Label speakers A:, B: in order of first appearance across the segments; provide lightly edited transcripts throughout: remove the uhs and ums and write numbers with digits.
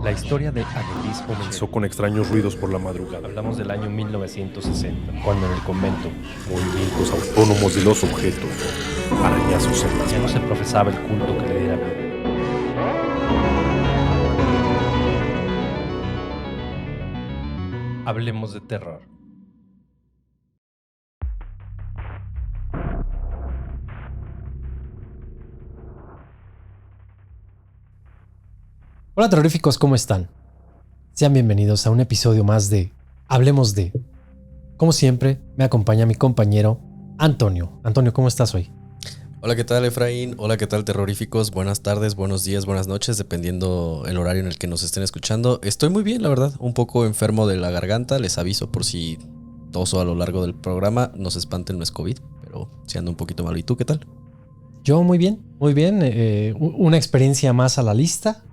A: La historia de Agelis
B: Comenzó con extraños ruidos por la madrugada.
A: Hablamos del año 1960, cuando en el convento
B: Movimientos autónomos de los objetos. Arañazos en las
A: ya no se
B: paredes.
A: profesaba el culto que le diera vida. Hablemos de terror.
C: Hola terroríficos, ¿cómo están? Sean bienvenidos a un episodio más de Hablemos de. Como siempre, me acompaña mi compañero Antonio. Antonio, ¿cómo estás hoy?
D: Hola, ¿qué tal, Efraín? Hola, ¿qué tal, terroríficos? Buenas tardes, buenos días, buenas noches, dependiendo el horario en el que nos estén escuchando. Estoy muy bien, la verdad, un poco enfermo de la garganta. Les aviso por si toso a lo largo del programa. No se espanten, no es COVID, pero sí ando un poquito mal. ¿Y tú qué tal?
C: Yo muy bien, muy bien. Una experiencia más a la lista.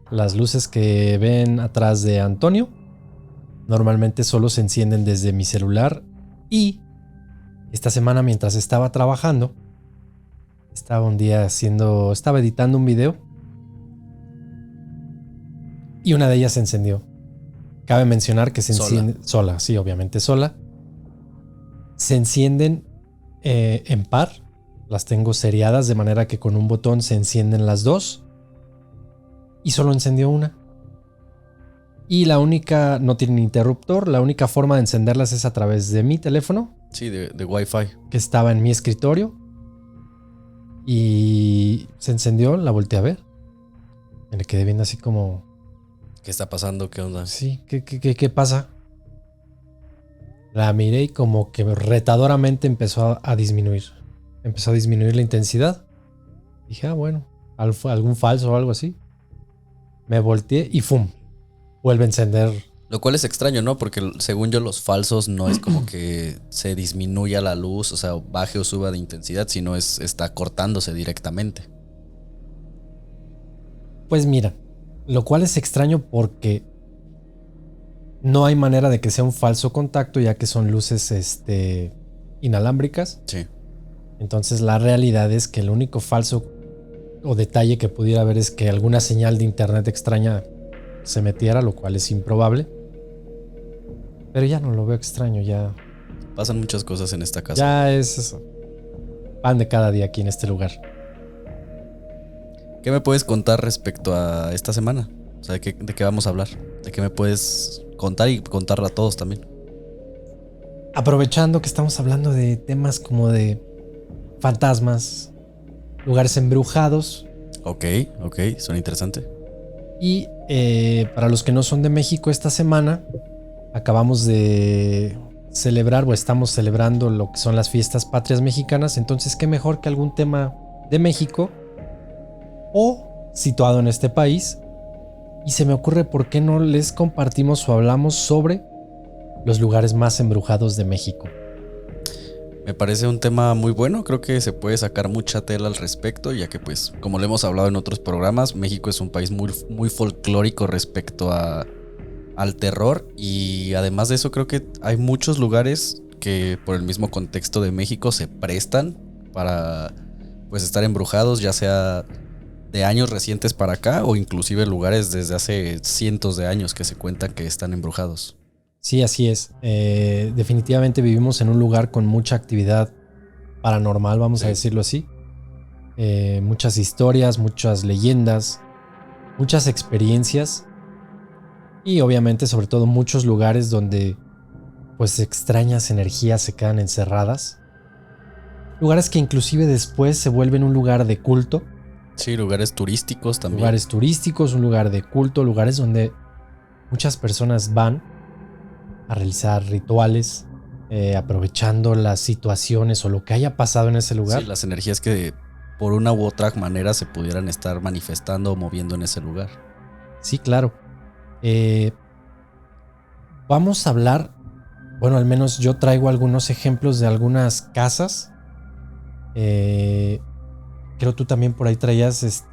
C: Las luces que ven atrás de Antonio normalmente solo se encienden desde mi celular y esta semana mientras estaba trabajando, estaba editando un video y una de ellas se encendió. Cabe mencionar que se enciende sola, sí, obviamente sola. Se encienden en par, las tengo seriadas de manera que con un botón se encienden las dos y solo encendió una. Y la única, no tienen interruptor, la única forma de encenderlas es a través de mi teléfono.
D: Sí, de Wi-Fi.
C: Que estaba en mi escritorio. Y se encendió, la volteé a ver. Me le quedé viendo así como...
D: ¿Qué está pasando? ¿Qué onda?
C: Sí, ¿qué pasa? La miré y como que retadoramente empezó a disminuir. Empezó a disminuir la intensidad. Dije, bueno, algún falso o algo así. Me volteé y ¡fum! Vuelve a encender.
D: Lo cual es extraño, ¿no? Porque según yo los falsos no es como que se disminuya la luz, o sea, baje o suba de intensidad, sino está cortándose directamente.
C: Pues mira, lo cual es extraño porque no hay manera de que sea un falso contacto ya que son luces inalámbricas.
D: Sí.
C: Entonces la realidad es que el único falso o detalle que pudiera haber es que alguna señal de internet extraña se metiera, lo cual es improbable. Pero ya no lo veo extraño, ya.
D: Pasan muchas cosas en esta casa.
C: Ya es pan de cada día aquí en este lugar.
D: ¿Qué me puedes contar respecto a esta semana? O sea, ¿de qué vamos a hablar? ¿De qué me puedes contar y contarla a todos también?
C: Aprovechando que estamos hablando de temas como de fantasmas, lugares embrujados.
D: Ok, suena interesante.
C: Y para los que no son de México, esta semana acabamos de celebrar o estamos celebrando lo que son las fiestas patrias mexicanas. Entonces, qué mejor que algún tema de México o situado en este país. Y se me ocurre por qué no les compartimos o hablamos sobre los lugares más embrujados de México.
D: Me parece un tema muy bueno, creo que se puede sacar mucha tela al respecto, ya que pues, como lo hemos hablado en otros programas, México es un país muy, muy folclórico respecto al terror, y además de eso creo que hay muchos lugares que por el mismo contexto de México se prestan para pues estar embrujados, ya sea de años recientes para acá o inclusive lugares desde hace cientos de años que se cuentan que están embrujados.
C: Sí, así es. Definitivamente vivimos en un lugar con mucha actividad paranormal, vamos a decirlo así. Muchas historias, muchas leyendas, muchas experiencias y obviamente sobre todo muchos lugares donde pues extrañas energías se quedan encerradas. Lugares que inclusive después se vuelven un lugar de culto.
D: Sí, lugares turísticos también.
C: Lugares turísticos, un lugar de culto, lugares donde muchas personas van a realizar rituales, aprovechando las situaciones o lo que haya pasado en ese lugar.
D: Sí, las energías que por una u otra manera se pudieran estar manifestando o moviendo en ese lugar.
C: Sí, claro. Vamos a hablar, bueno, al menos yo traigo algunos ejemplos de algunas casas. Creo tú también por ahí traías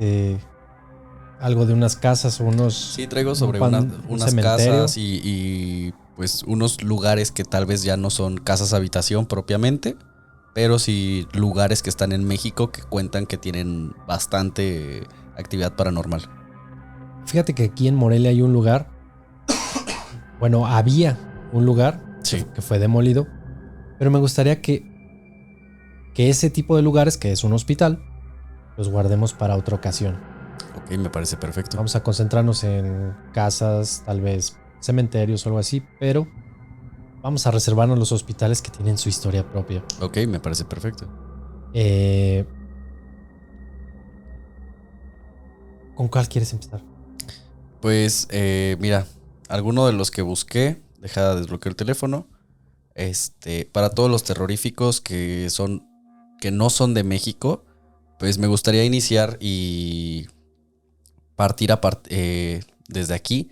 C: algo de unas casas o unos...
D: Sí, traigo sobre unas casas y pues unos lugares que tal vez ya no son casas habitación propiamente, pero sí lugares que están en México que cuentan que tienen bastante actividad paranormal.
C: Fíjate que aquí en Morelia hay un lugar. Bueno, había un lugar
D: Sí.
C: que fue demolido. Pero me gustaría que ese tipo de lugares, que es un hospital, los guardemos para otra ocasión.
D: Ok, me parece perfecto.
C: Vamos a concentrarnos en casas, tal vez cementerios o algo así, pero vamos a reservarnos los hospitales que tienen su historia propia.
D: Ok, me parece perfecto.
C: ¿Con cuál quieres empezar?
D: Pues, mira, alguno de los que busqué, deja de desbloquear el teléfono. Para todos los terroríficos que no son de México, pues me gustaría iniciar y partir desde aquí.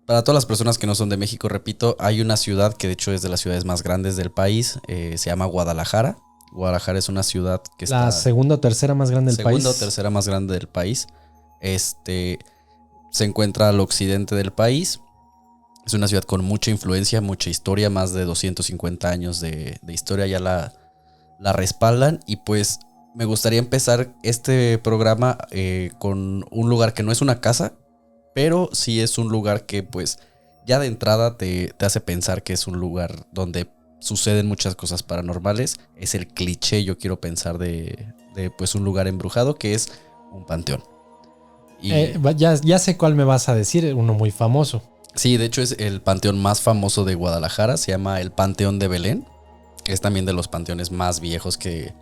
D: Para todas las personas que no son de México, repito, hay una ciudad que de hecho es de las ciudades más grandes del país, se llama Guadalajara. Guadalajara es una ciudad que está...
C: La segunda o tercera más grande del país.
D: Segunda o tercera más grande del país. Se encuentra al occidente del país. Es una ciudad con mucha influencia, mucha historia, más de 250 años de historia ya la respaldan. Y pues me gustaría empezar este programa con un lugar que no es una casa, pero sí es un lugar que pues ya de entrada te hace pensar que es un lugar donde suceden muchas cosas paranormales. Es el cliché, yo quiero pensar, de pues un lugar embrujado, que es un panteón. Y
C: ya sé cuál me vas a decir, uno muy famoso.
D: sí, de hecho es el panteón más famoso de Guadalajara, se llama el Panteón de Belén. Es también de los panteones más viejos que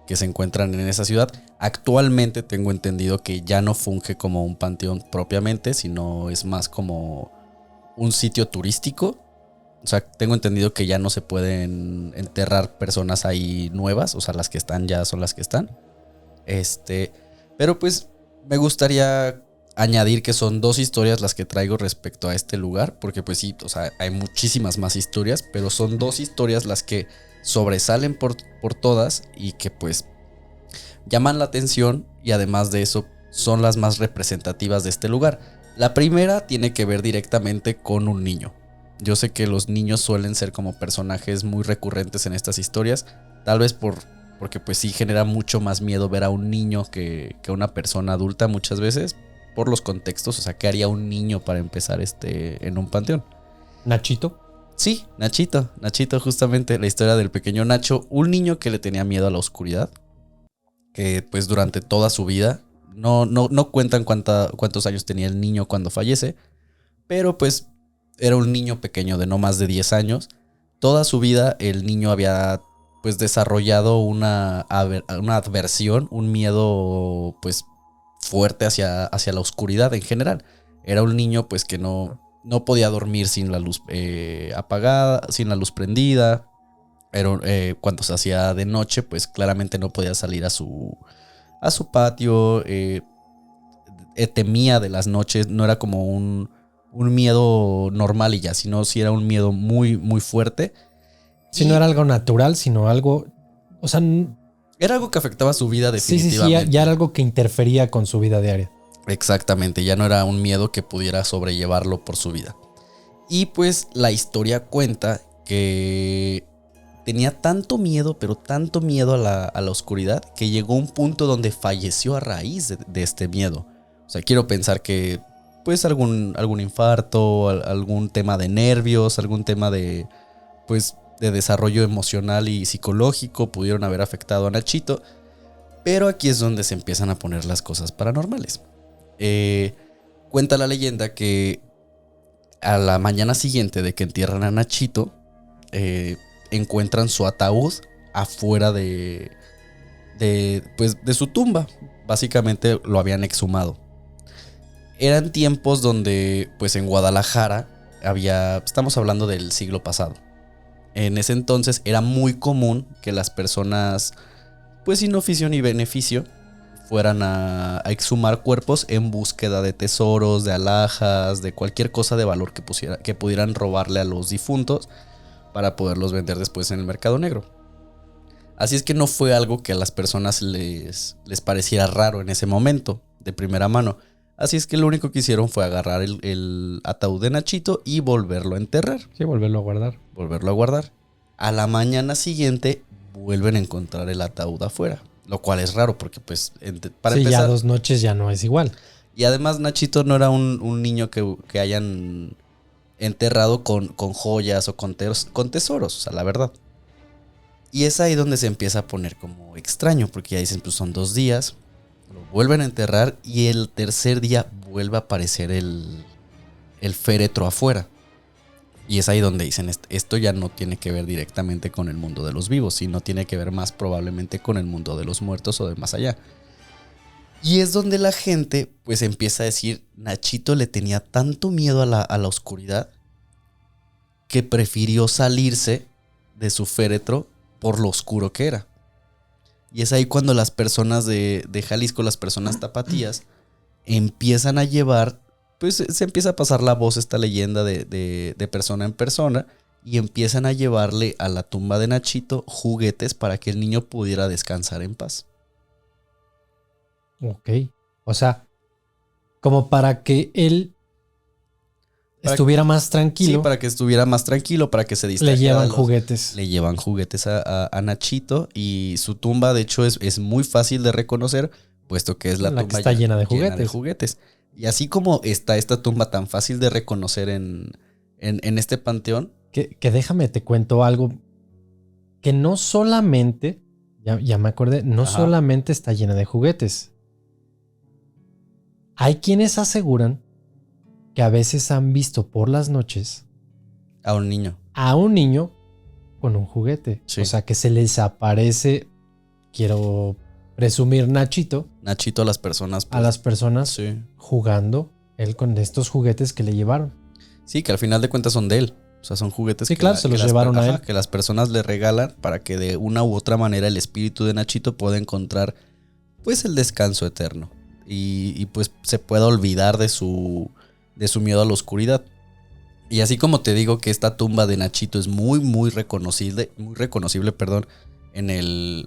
D: se encuentran en esa ciudad. Actualmente tengo entendido que ya no funge como un panteón propiamente, sino es más como un sitio turístico. O sea, tengo entendido que ya no se pueden enterrar personas ahí nuevas, o sea, las que están ya son las que están. Pero pues me gustaría añadir que son 2 historias las que traigo respecto a este lugar, porque pues sí, o sea, hay muchísimas más historias, pero son 2 historias las que sobresalen por todas y que pues llaman la atención, y además de eso son las más representativas de este lugar. La primera tiene que ver directamente con un niño. Yo sé que los niños suelen ser como personajes muy recurrentes en estas historias, tal vez porque pues sí genera mucho más miedo ver a un niño que una persona adulta muchas veces, por los contextos. O sea, ¿qué haría un niño para empezar en un panteón?
C: Nachito.
D: Sí, Nachito, justamente la historia del pequeño Nacho, un niño que le tenía miedo a la oscuridad, que pues durante toda su vida, no cuentan cuántos años tenía el niño cuando fallece, pero pues era un niño pequeño de no más de 10 años. Toda su vida el niño había pues desarrollado una aversión, un miedo pues fuerte hacia la oscuridad en general. Era un niño pues que no podía dormir sin la luz apagada, sin la luz prendida. Cuando se hacía de noche, pues claramente no podía salir a su patio. Temía de las noches, no era como un miedo normal y ya, sino sí era un miedo muy, muy fuerte.
C: Si no era algo natural, sino algo... O sea...
D: Era algo que afectaba su vida definitivamente.
C: Sí, ya era algo que interfería con su vida diaria.
D: Exactamente, ya no era un miedo que pudiera sobrellevarlo por su vida. Y pues la historia cuenta que tenía tanto miedo, pero tanto miedo a la oscuridad, que llegó a un punto donde falleció a raíz de este miedo. O sea, quiero pensar que pues algún infarto, algún tema de nervios, algún tema de desarrollo emocional y psicológico pudieron haber afectado a Nachito. Pero aquí es donde se empiezan a poner las cosas paranormales. Cuenta la leyenda que a la mañana siguiente de que entierran a Nachito, encuentran su ataúd afuera de su tumba. Básicamente lo habían exhumado. Eran tiempos donde pues en Guadalajara estamos hablando del siglo pasado. En ese entonces era muy común que las personas, pues sin oficio ni beneficio, fueran a exhumar cuerpos en búsqueda de tesoros, de alhajas, de cualquier cosa de valor que pudieran robarle a los difuntos para poderlos vender después en el mercado negro. Así es que no fue algo que a las personas les pareciera raro en ese momento, de primera mano. Así es que lo único que hicieron fue agarrar el ataúd de Nachito y volverlo a enterrar.
C: Sí, volverlo a guardar. A la mañana siguiente vuelven a encontrar el ataúd afuera.
D: Lo cual es raro porque pues para
C: sí,
D: empezar...
C: ya 2 noches ya no es igual.
D: Y además Nachito no era un niño que hayan enterrado con joyas o con tesoros, o sea, la verdad. Y es ahí donde se empieza a poner como extraño, porque ya dicen, pues son 2 días, lo vuelven a enterrar y el tercer día vuelve a aparecer el féretro afuera. Y es ahí donde dicen, esto ya no tiene que ver directamente con el mundo de los vivos, sino tiene que ver más probablemente con el mundo de los muertos o de más allá. Y es donde la gente pues empieza a decir, Nachito le tenía tanto miedo a la oscuridad que prefirió salirse de su féretro por lo oscuro que era. Y es ahí cuando las personas de Jalisco, las personas tapatías, empiezan a llevar, pues se empieza a pasar la voz, esta leyenda de persona en persona, y empiezan a llevarle a la tumba de Nachito juguetes para que el niño pudiera descansar en paz.
C: Ok. O sea, como para que él estuviera más tranquilo.
D: Sí, para que estuviera más tranquilo, para que se distrajera.
C: Le llevan juguetes.
D: Le llevan juguetes a Nachito, y su tumba de hecho es muy fácil de reconocer, puesto que es la tumba
C: que está llena de juguetes.
D: Y así como está esta tumba tan fácil de reconocer en este panteón.
C: Que déjame, te cuento algo. Que no solamente, ya me acordé, no solamente está llena de juguetes. Hay quienes aseguran que a veces han visto por las noches
D: A un niño.
C: con un juguete.
D: Sí.
C: O sea, que se les aparece, quiero presumir Nachito
D: Nachito a las personas. Pues,
C: a las personas
D: sí.
C: jugando él con estos juguetes que le llevaron.
D: Sí, que al final de cuentas son de él. O sea, son juguetes
C: Sí, claro, se los llevaron a él.
D: Que las personas le regalan para que de una u otra manera el espíritu de Nachito pueda encontrar pues el descanso eterno. Y pues se pueda olvidar de su miedo a la oscuridad. Y así como te digo que esta tumba de Nachito es muy reconocible, en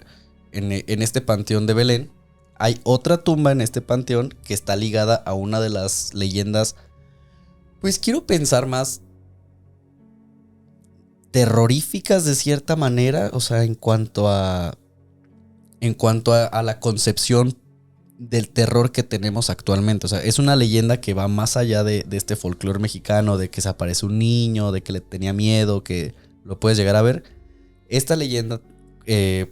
D: este panteón de Belén, hay otra tumba en este panteón que está ligada a una de las leyendas, pues quiero pensar más terroríficas de cierta manera, o sea, en cuanto a la concepción del terror que tenemos actualmente. O sea, es una leyenda que va más allá de este folclore mexicano, de que se aparece un niño, de que le tenía miedo, que lo puedes llegar a ver. Esta leyenda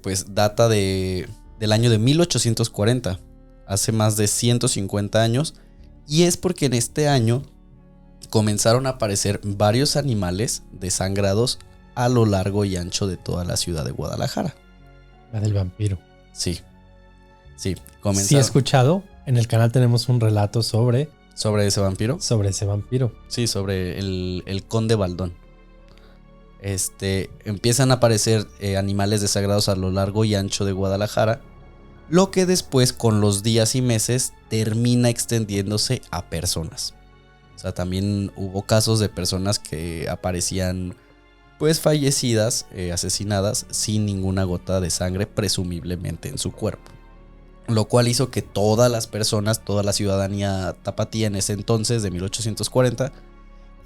D: pues data del año de 1840, hace más de 150 años, y es porque en este año comenzaron a aparecer varios animales desangrados a lo largo y ancho de toda la ciudad de Guadalajara.
C: La del vampiro.
D: Sí, comenzaron.
C: Sí he escuchado. En el canal tenemos un relato sobre
D: ese vampiro.
C: Sobre ese vampiro.
D: Sí, sobre el conde Baldón. Empiezan a aparecer animales desagrados a lo largo y ancho de Guadalajara, lo que después con los días y meses termina extendiéndose a personas. O sea, también hubo casos de personas que aparecían pues fallecidas, asesinadas sin ninguna gota de sangre presumiblemente en su cuerpo. Lo cual hizo que todas las personas, toda la ciudadanía tapatía en ese entonces de 1840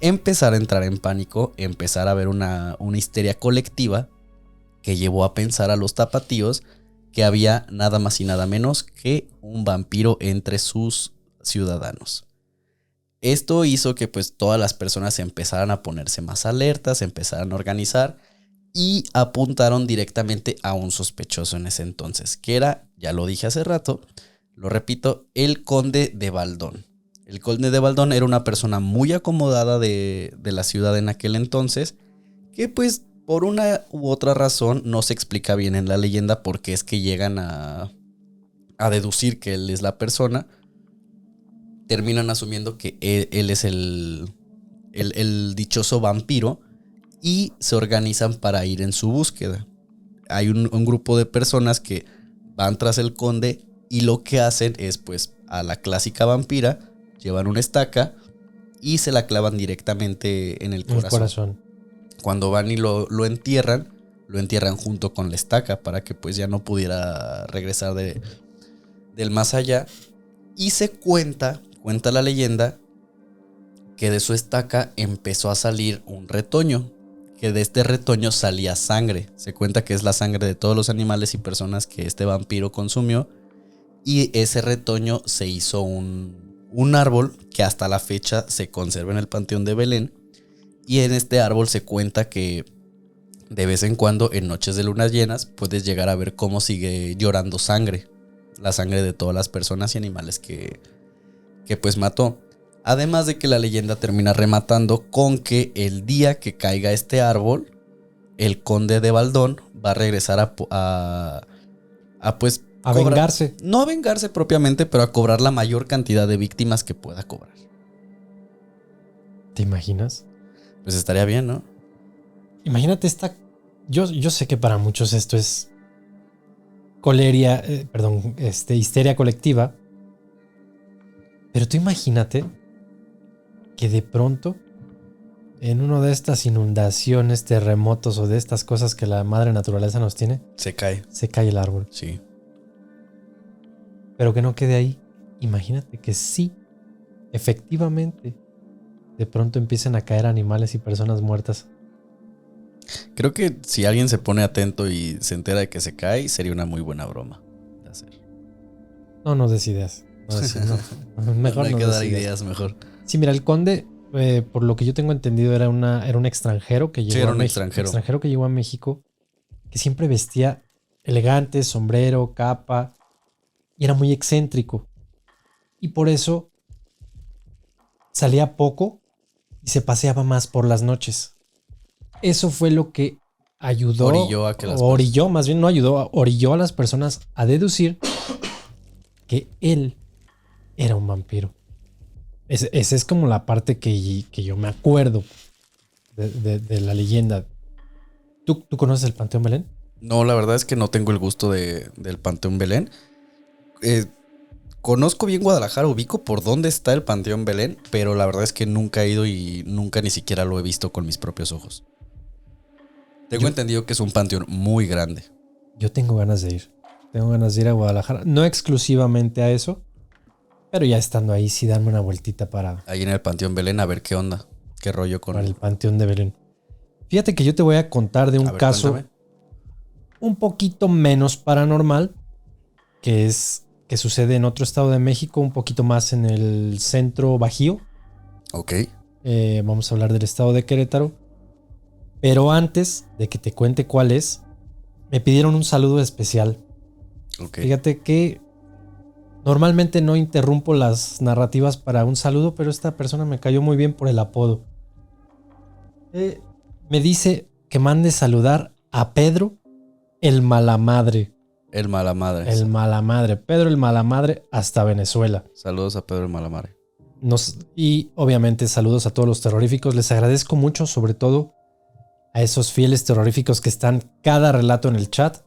D: empezara a entrar en pánico, empezar a ver una histeria colectiva que llevó a pensar a los tapatíos que había nada más y nada menos que un vampiro entre sus ciudadanos. Esto hizo que pues todas las personas empezaran a ponerse más alertas, empezaran a organizar y apuntaron directamente a un sospechoso en ese entonces, que era, ya lo dije hace rato, lo repito, el conde de Baldón. El conde de Baldón era una persona muy acomodada de la ciudad en aquel entonces, que pues por una u otra razón no se explica bien en la leyenda por qué es que llegan a deducir que él es la persona. Terminan asumiendo que él es el dichoso vampiro y se organizan para ir en su búsqueda. Hay un grupo de personas que van tras el conde y lo que hacen es pues a la clásica vampira, llevan una estaca y se la clavan directamente en el corazón. Cuando van y lo entierran junto con la estaca para que pues ya no pudiera regresar del más allá. Y se cuenta la leyenda que de su estaca empezó a salir un retoño, que de este retoño salía sangre. Se cuenta que es la sangre de todos los animales y personas que este vampiro consumió, y ese retoño se hizo un un árbol que hasta la fecha se conserva en el Panteón de Belén. Y en este árbol se cuenta que de vez en cuando, en noches de lunas llenas, puedes llegar a ver cómo sigue llorando sangre. La sangre de todas las personas y animales que pues mató. Además de que la leyenda termina rematando con que el día que caiga este árbol, el conde de Baldón va a regresar a pues...
C: A vengarse.
D: No a vengarse propiamente, pero a cobrar la mayor cantidad de víctimas que pueda cobrar.
C: ¿Te imaginas?
D: Pues estaría bien, ¿no?
C: Imagínate esta... Yo sé que para muchos esto es histeria colectiva. Pero tú imagínate que de pronto, en una de estas inundaciones, terremotos o de estas cosas que la madre naturaleza nos tiene,
D: Se cae.
C: se cae el árbol.
D: Sí.
C: Pero que no quede ahí. Imagínate que sí, efectivamente, de pronto empiecen a caer animales y personas muertas.
D: Creo que si alguien se pone atento y se entera de que se cae, sería una muy buena broma de hacer.
C: No des ideas. No. Mejor
D: no hay
C: no
D: que
C: des
D: dar ideas mejor.
C: Sí, mira, el conde, por lo que yo tengo entendido, era un extranjero que llegó
D: Sí, era
C: a
D: un
C: México.
D: extranjero.
C: Que llegó a México, que siempre vestía elegante, sombrero, capa, y era muy excéntrico. Y por eso salía poco y se paseaba más por las noches. Eso fue lo que ayudó,
D: Orilló a que las
C: orilló a las personas a deducir que él era un vampiro. Esa es como la parte que yo me acuerdo de la leyenda. ¿Tú conoces el Panteón Belén?
D: No, la verdad es que no tengo el gusto del Panteón Belén. Conozco bien Guadalajara, ubico por dónde está el Panteón Belén, pero la verdad es que nunca he ido y nunca ni siquiera lo he visto con mis propios ojos. Tengo entendido que es un panteón muy grande.
C: Yo tengo ganas de ir. Tengo ganas de ir a Guadalajara. No exclusivamente a eso, pero ya estando ahí sí darme una vueltita para
D: Ahí en el Panteón Belén a ver qué onda, qué rollo con
C: el Panteón de Belén. Fíjate que yo te voy a contar de un caso
D: cuéntame.
C: un poquito menos paranormal, que sucede en otro estado de México, un poquito más en el centro bajío.
D: Ok.
C: Vamos a hablar del estado de Querétaro. Pero antes de que te cuente cuál es, me pidieron un saludo especial.
D: Ok.
C: Fíjate que normalmente no interrumpo las narrativas para un saludo, pero esta persona me cayó muy bien por el apodo. Me dice que mande saludar a Pedro el Malamadre.
D: El Malamadre.
C: El Malamadre. Pedro el Malamadre hasta Venezuela.
D: Saludos a Pedro el Malamadre.
C: Y obviamente saludos a todos los terroríficos. Les agradezco mucho, sobre todo a esos fieles terroríficos que están cada relato en el chat.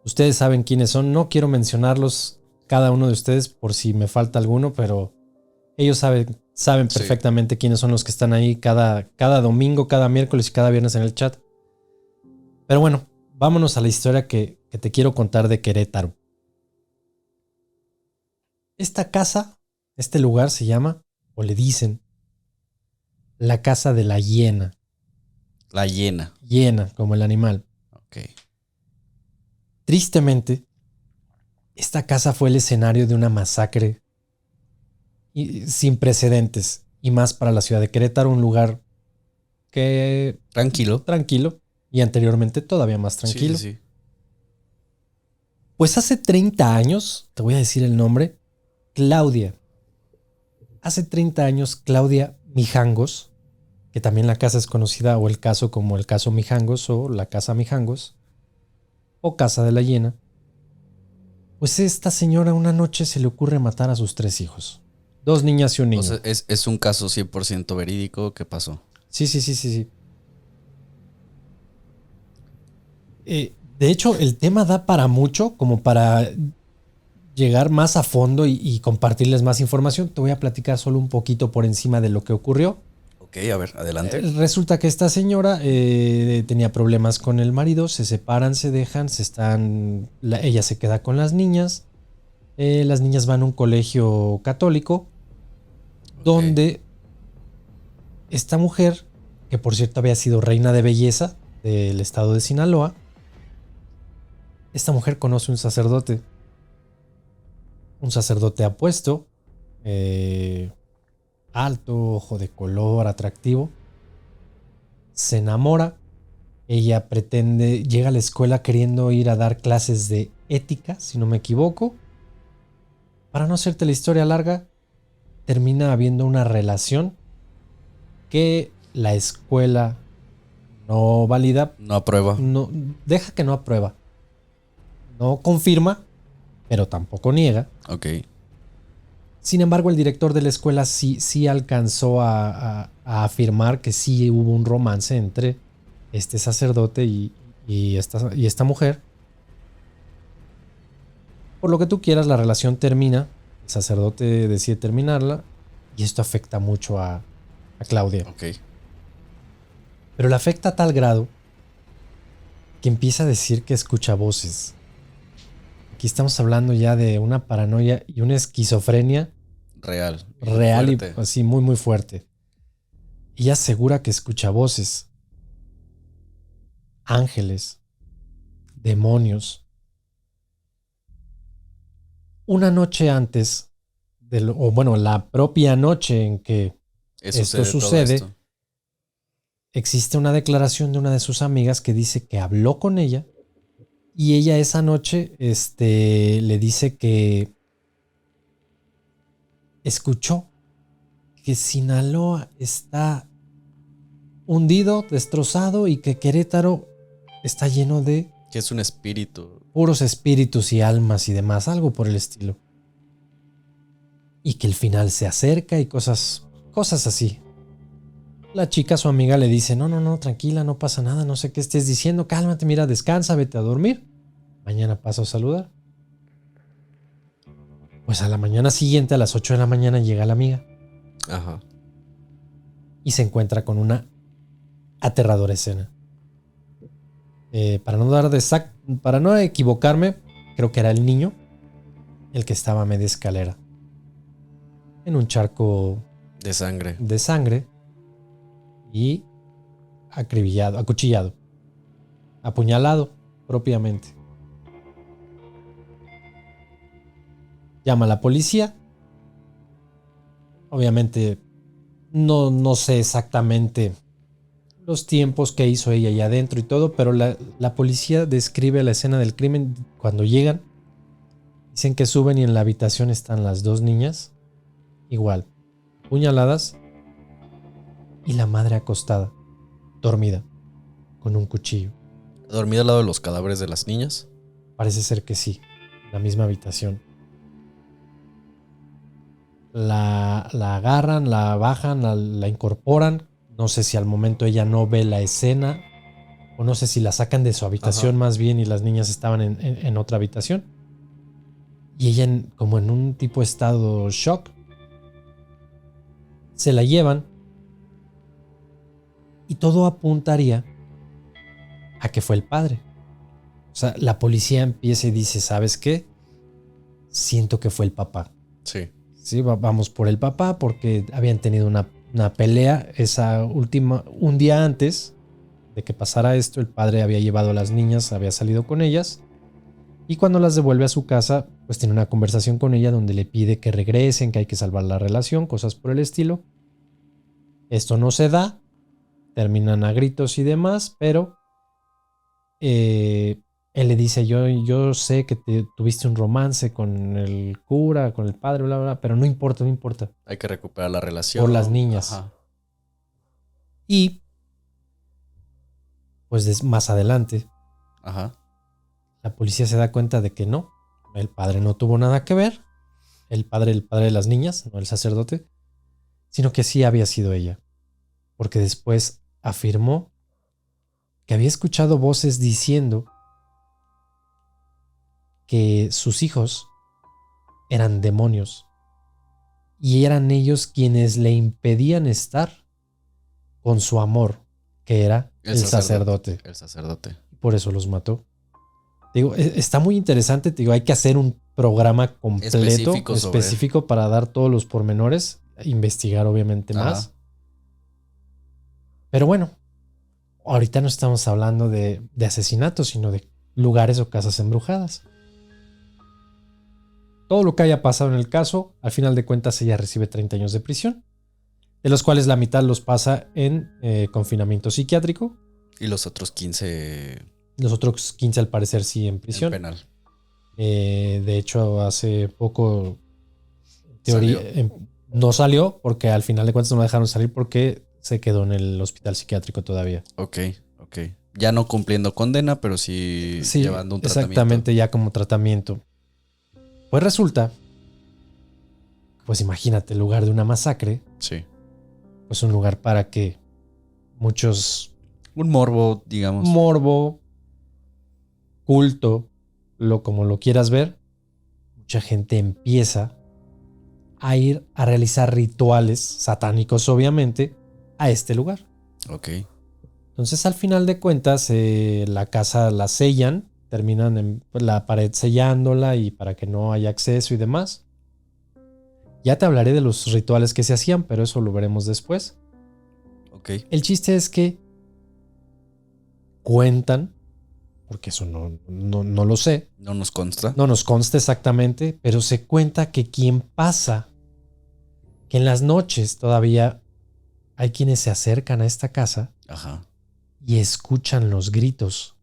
C: Ustedes saben quiénes son. No quiero mencionarlos cada uno de ustedes por si me falta alguno, pero ellos saben perfectamente quiénes son los que están ahí cada domingo, cada miércoles y cada viernes en el chat. Pero bueno, vámonos a la historia que te quiero contar de Querétaro. Esta casa, este lugar se llama, o le dicen, la casa de la hiena.
D: La hiena.
C: Hiena, como el animal.
D: Ok.
C: Tristemente, esta casa fue el escenario de una masacre sin precedentes, y más para la ciudad de Querétaro, un lugar que tranquilo, y anteriormente todavía más tranquilo.
D: Sí.
C: Pues hace 30 años, te voy a decir el nombre, Claudia. Hace 30 años, Claudia Mijangos, que también la casa es conocida o el caso como el caso Mijangos o la casa Mijangos o casa de la hiena, pues esta señora una noche se le ocurre matar a sus 3 hijos. 2 niñas y un niño.
D: O sea, es un caso 100% verídico. ¿Qué pasó?
C: Sí. De hecho, el tema da para mucho, como para llegar más a fondo y compartirles más información. Te voy a platicar solo un poquito por encima de lo que ocurrió.
D: Ok, a ver, adelante.
C: Resulta que esta señora tenía problemas con el marido, se separan, se dejan, ella se queda con las niñas. Las niñas van a un colegio católico, donde esta mujer, que por cierto había sido reina de belleza del estado de Sinaloa, esta mujer conoce un sacerdote apuesto, alto, ojo de color, atractivo. Se enamora. Ella llega a la escuela queriendo ir a dar clases de ética, si no me equivoco. Para no hacerte la historia larga, termina habiendo una relación que la escuela no valida.
D: No aprueba.
C: No, deja que no aprueba. No confirma, pero tampoco niega.
D: Ok.
C: Sin embargo, el director de la escuela sí alcanzó a afirmar que sí hubo un romance entre este sacerdote y esta mujer. Por lo que tú quieras, la relación termina. El sacerdote decide terminarla. Y esto afecta mucho a Claudia.
D: Ok.
C: Pero le afecta a tal grado que empieza a decir que escucha voces. Aquí estamos hablando ya de una paranoia y una esquizofrenia
D: Real.
C: real
D: Fuerte.
C: y así muy muy fuerte. Ella asegura que escucha voces, ángeles, demonios. Una noche antes, la propia noche en que esto
D: todo
C: sucede,
D: esto.
C: existe una declaración de una de sus amigas que dice que habló con ella y ella esa noche le dice que escuchó que Sinaloa está hundido, destrozado y que Querétaro está lleno de
D: Que es un espíritu.
C: puros espíritus y almas y demás, algo por el estilo. Y que el final se acerca y cosas así. La chica, su amiga, le dice, no, tranquila, no pasa nada, no sé qué estés diciendo, cálmate, mira, descansa, vete a dormir. Mañana paso a saludar. Pues a la mañana siguiente, a las 8 de la mañana, llega la amiga
D: Ajá.
C: y se encuentra con una aterradora escena. Para no equivocarme, creo que era el niño el que estaba a media escalera en un charco
D: De sangre.
C: de sangre y acuchillado, apuñalado propiamente. Llama a la policía. Obviamente no sé exactamente los tiempos que hizo ella allá adentro y todo, pero la policía describe la escena del crimen cuando llegan. Dicen que suben y en la habitación están las dos niñas, igual, puñaladas, y la madre acostada, dormida, con un cuchillo.
D: ¿Dormida al lado de los cadáveres de las niñas?
C: Parece ser que sí, en la misma habitación. La agarran, la bajan, la incorporan. No sé si al momento ella no ve la escena o no sé si la sacan de su habitación más bien y las niñas estaban en otra habitación. Y ella como en un tipo estado shock. Se la llevan y todo apuntaría a que fue el padre. O sea, la policía empieza y dice, ¿sabes qué? Siento que fue el papá.
D: Sí.
C: Sí, vamos por el papá porque habían tenido una pelea un día antes de que pasara esto. El padre había llevado a las niñas, había salido con ellas y cuando las devuelve a su casa pues tiene una conversación con ella donde le pide que regresen, que hay que salvar la relación, cosas por el estilo. Esto no se da, terminan a gritos y demás, pero él le dice, yo sé que tuviste un romance con el cura, con el padre, bla, bla, pero no importa.
D: Hay que recuperar la relación.
C: Por las niñas.
D: Ajá.
C: Y pues más adelante,
D: Ajá.
C: la policía se da cuenta de que no, el padre no tuvo nada que ver, el padre de las niñas, no el sacerdote, sino que sí había sido ella, porque después afirmó que había escuchado voces diciendo que sus hijos eran demonios y eran ellos quienes le impedían estar con su amor, que era el sacerdote.
D: El sacerdote.
C: Por eso los mató. Digo, está muy interesante. Digo, hay que hacer un programa completo, específico para dar todos los pormenores, investigar obviamente más. Pero bueno, ahorita no estamos hablando de asesinatos, sino de lugares o casas embrujadas. todo lo que haya pasado en el caso, al final de cuentas ella recibe 30 años de prisión, de los cuales la mitad los pasa en confinamiento psiquiátrico.
D: Y los otros 15
C: Los otros 15 al parecer sí en prisión.
D: en penal.
C: De hecho, hace poco, en teoría, no salió porque al final de cuentas no la dejaron salir porque se quedó en el hospital psiquiátrico todavía.
D: Ok. Ya no cumpliendo condena, pero sí llevando un tratamiento.
C: Exactamente, ya como tratamiento. Pues resulta, pues imagínate, el lugar de una masacre,
D: Sí.
C: pues un lugar para que muchos
D: Un morbo, digamos.
C: morbo, culto, como lo quieras ver, mucha gente empieza a ir a realizar rituales satánicos, obviamente, a este lugar.
D: Ok.
C: Entonces, al final de cuentas, la casa la sellan, terminan en la pared sellándola y para que no haya acceso y demás. Ya te hablaré de los rituales que se hacían, pero eso lo veremos después.
D: Ok.
C: El chiste es que cuentan, porque eso no lo sé,
D: No nos consta.
C: no nos consta exactamente, pero se cuenta que quien pasa, que en las noches todavía hay quienes se acercan a esta casa
D: Ajá.
C: y escuchan los gritos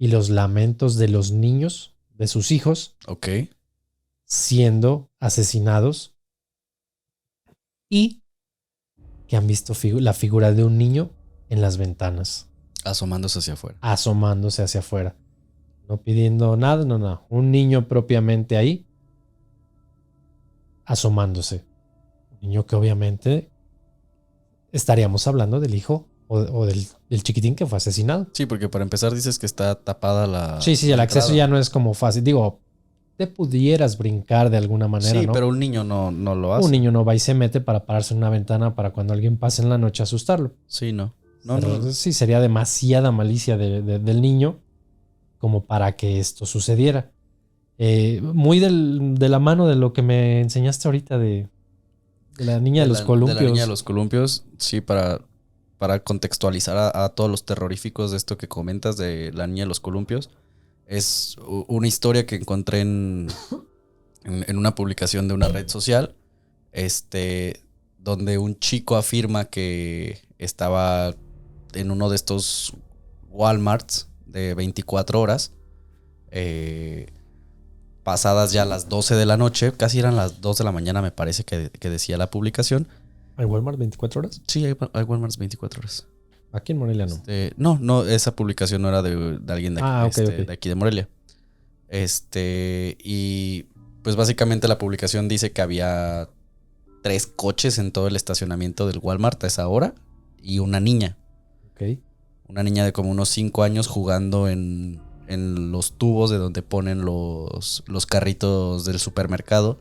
C: y los lamentos de los niños, de sus hijos,
D: Ok.
C: siendo asesinados y que han visto la figura de un niño en las ventanas,
D: Asomándose hacia afuera.
C: asomándose hacia afuera, no pidiendo nada, no, un niño propiamente ahí, asomándose. Un niño que obviamente estaríamos hablando del hijo o del chiquitín que fue asesinado.
D: Sí, porque para empezar dices que está tapada la.
C: Sí,
D: la
C: el acceso
D: entrada.
C: ya no es como fácil. Digo, te pudieras brincar de alguna manera,
D: Sí,
C: ¿no?
D: pero un niño no lo hace.
C: Un niño no va y se mete para pararse en una ventana para cuando alguien pase en la noche asustarlo.
D: Sí, no. No.
C: Sí, sería demasiada malicia del niño como para que esto sucediera. Muy de la mano de lo que me enseñaste ahorita de la niña de los columpios.
D: De la niña de los columpios, sí, para contextualizar a todos los terroríficos de esto que comentas de la niña de los columpios. Es una historia que encontré en una publicación de una red social, donde un chico afirma que estaba en uno de estos Walmarts de 24 horas, pasadas ya las 12 de la noche, casi eran las 2 de la mañana, me parece que decía la publicación.
C: ¿Hay Walmart 24 horas?
D: Sí, hay Walmarts 24 horas.
C: Aquí en Morelia no.
D: No, esa publicación no era de alguien de aquí,
C: ok.
D: de aquí de Morelia. Y pues básicamente la publicación dice que había 3 coches en todo el estacionamiento del Walmart a esa hora y una niña.
C: Ok.
D: Una niña de como unos 5 años jugando en los tubos de donde ponen los carritos del supermercado.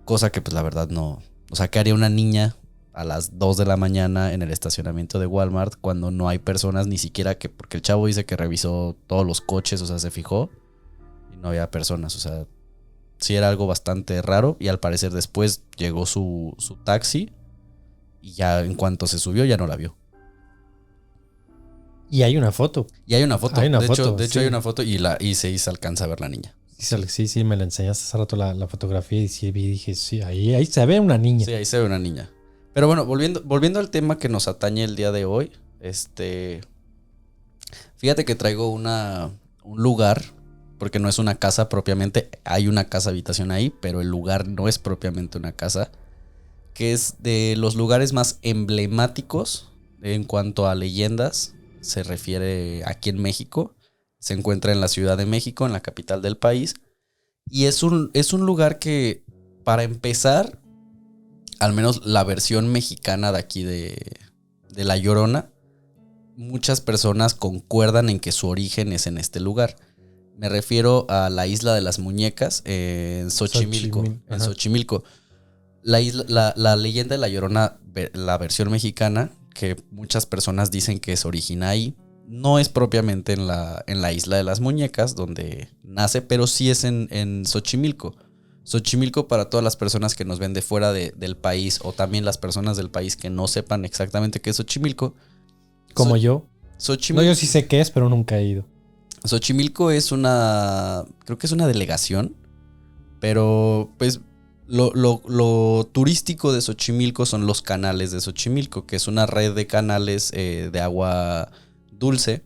D: Cosa que pues la verdad no. O sea, ¿qué haría una niña a las 2 de la mañana en el estacionamiento de Walmart cuando no hay personas ni siquiera porque el chavo dice que revisó todos los coches, o sea, se fijó y no había personas, o sea, sí era algo bastante raro y al parecer después llegó su taxi y ya en cuanto se subió ya no la vio.
C: Y hay una foto.
D: Y hay una foto.
C: Hay una
D: de
C: foto,
D: hecho
C: sí.
D: hay una foto y se alcanza a ver la niña.
C: Sí, me la enseñaste hace rato la fotografía y sí vi, dije, sí, ahí se ve una niña.
D: Sí, ahí se ve una niña. Pero bueno, volviendo al tema que nos atañe el día de hoy, fíjate que traigo un lugar, porque no es una casa propiamente, hay una casa habitación ahí, pero el lugar no es propiamente una casa, que es de los lugares más emblemáticos en cuanto a leyendas, se refiere aquí en México, se encuentra en la Ciudad de México, en la capital del país, y es un lugar que, para empezar, al menos la versión mexicana de aquí de La Llorona, muchas personas concuerdan en que su origen es en este lugar. Me refiero a la Isla de las Muñecas en Xochimilco. En Xochimilco. La leyenda de La Llorona, la versión mexicana, que muchas personas dicen que se origina ahí, no es propiamente en la Isla de las Muñecas, donde nace, pero sí es en Xochimilco. Xochimilco, para todas las personas que nos ven de fuera del país o también las personas del país que no sepan exactamente qué es Xochimilco.
C: Como yo.
D: Xochimilco,
C: No, yo sí sé qué es, pero nunca he ido.
D: Xochimilco creo que es una delegación Pero pues lo turístico de Xochimilco son los canales de Xochimilco, que es una red de canales de agua dulce,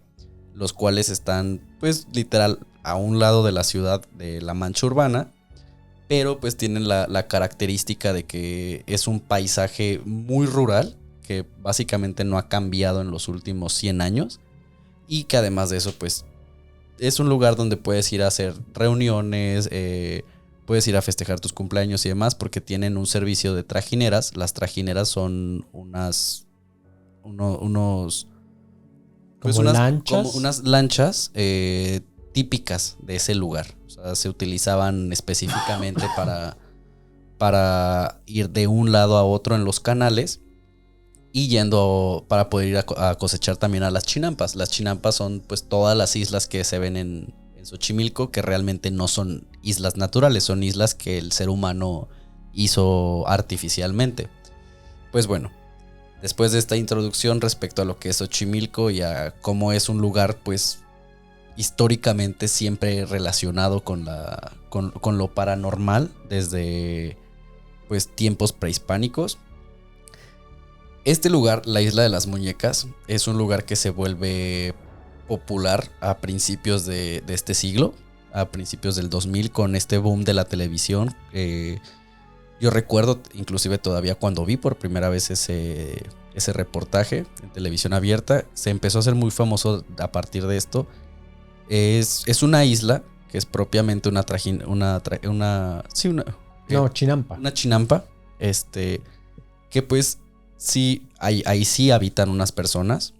D: los cuales están pues literal a un lado de la ciudad de la Mancha Urbana, pero pues tienen la característica de que es un paisaje muy rural, que básicamente no ha cambiado en los últimos 100 años, y que además de eso pues es un lugar donde puedes ir a hacer reuniones, puedes ir a festejar tus cumpleaños y demás, porque tienen un servicio de trajineras. Las trajineras son unas lanchas típicas de ese lugar. O sea, se utilizaban específicamente para ir de un lado a otro en los canales y yendo para poder ir a cosechar también a las chinampas. Las chinampas son pues todas las islas que se ven en Xochimilco, que realmente no son islas naturales, son islas que el ser humano hizo artificialmente. Pues bueno, después de esta introducción respecto a lo que es Xochimilco y a cómo es un lugar pues históricamente siempre relacionado con lo paranormal desde pues tiempos prehispánicos, este lugar, la Isla de las Muñecas, es un lugar que se vuelve popular a principios de este siglo, a principios del 2000, con este boom de la televisión. Yo recuerdo inclusive todavía cuando vi por primera vez ese reportaje en televisión abierta, se empezó a hacer muy famoso a partir de esto. Es una isla que es propiamente
C: chinampa.
D: Una chinampa, que pues sí, ahí sí habitan unas personas.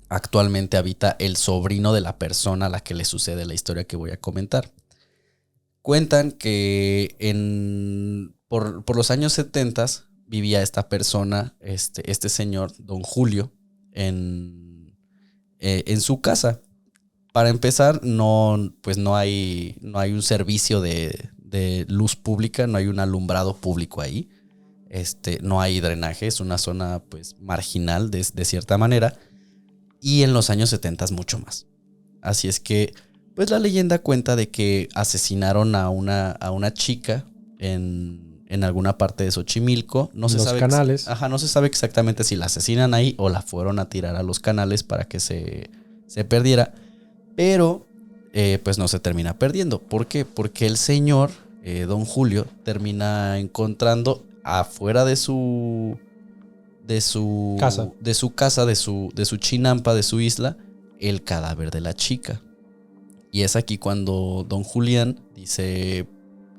D: Actualmente habita el sobrino de la persona a la que le sucede la historia que voy a comentar. Cuentan que por los años 70 vivía esta persona, este señor, don Julio, en su casa. Para empezar, no hay un servicio de luz pública, no hay un alumbrado público ahí. No hay drenaje, es una zona pues marginal de cierta manera. Y en los años 70 mucho más. Así es que pues la leyenda cuenta de que asesinaron a una chica en alguna parte de Xochimilco. No se sabe
C: canales.
D: No se sabe exactamente si la asesinan ahí o la fueron a tirar a los canales para que se perdiera. Pero pues no se termina perdiendo. ¿Por qué? Porque el señor, don Julio, termina encontrando afuera de su chinampa, de su isla, el cadáver de la chica. Y es aquí cuando don Julián dice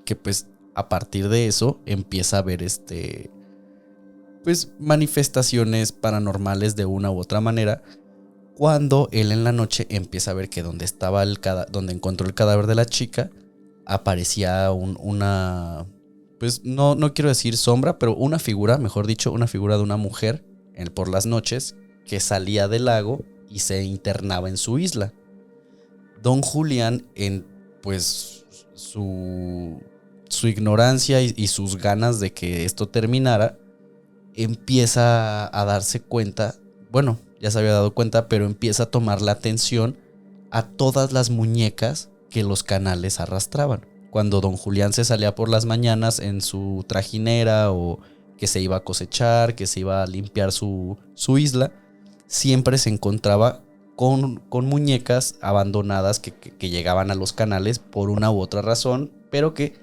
D: que pues a partir de eso empieza a ver pues manifestaciones paranormales de una u otra manera, cuando él en la noche empieza a ver que donde encontró el cadáver de la chica aparecía una pues no quiero decir sombra, pero una figura, mejor dicho, una figura de una mujer por las noches que salía del lago y se internaba en su isla. Don Julián, en pues su ignorancia y sus ganas de que esto terminara, empieza a darse cuenta, bueno, ya se había dado cuenta, pero empieza a tomar la atención a todas las muñecas que los canales arrastraban. Cuando don Julián se salía por las mañanas en su trajinera o que se iba a cosechar, que se iba a limpiar su isla, siempre se encontraba con muñecas abandonadas que llegaban a los canales por una u otra razón, pero que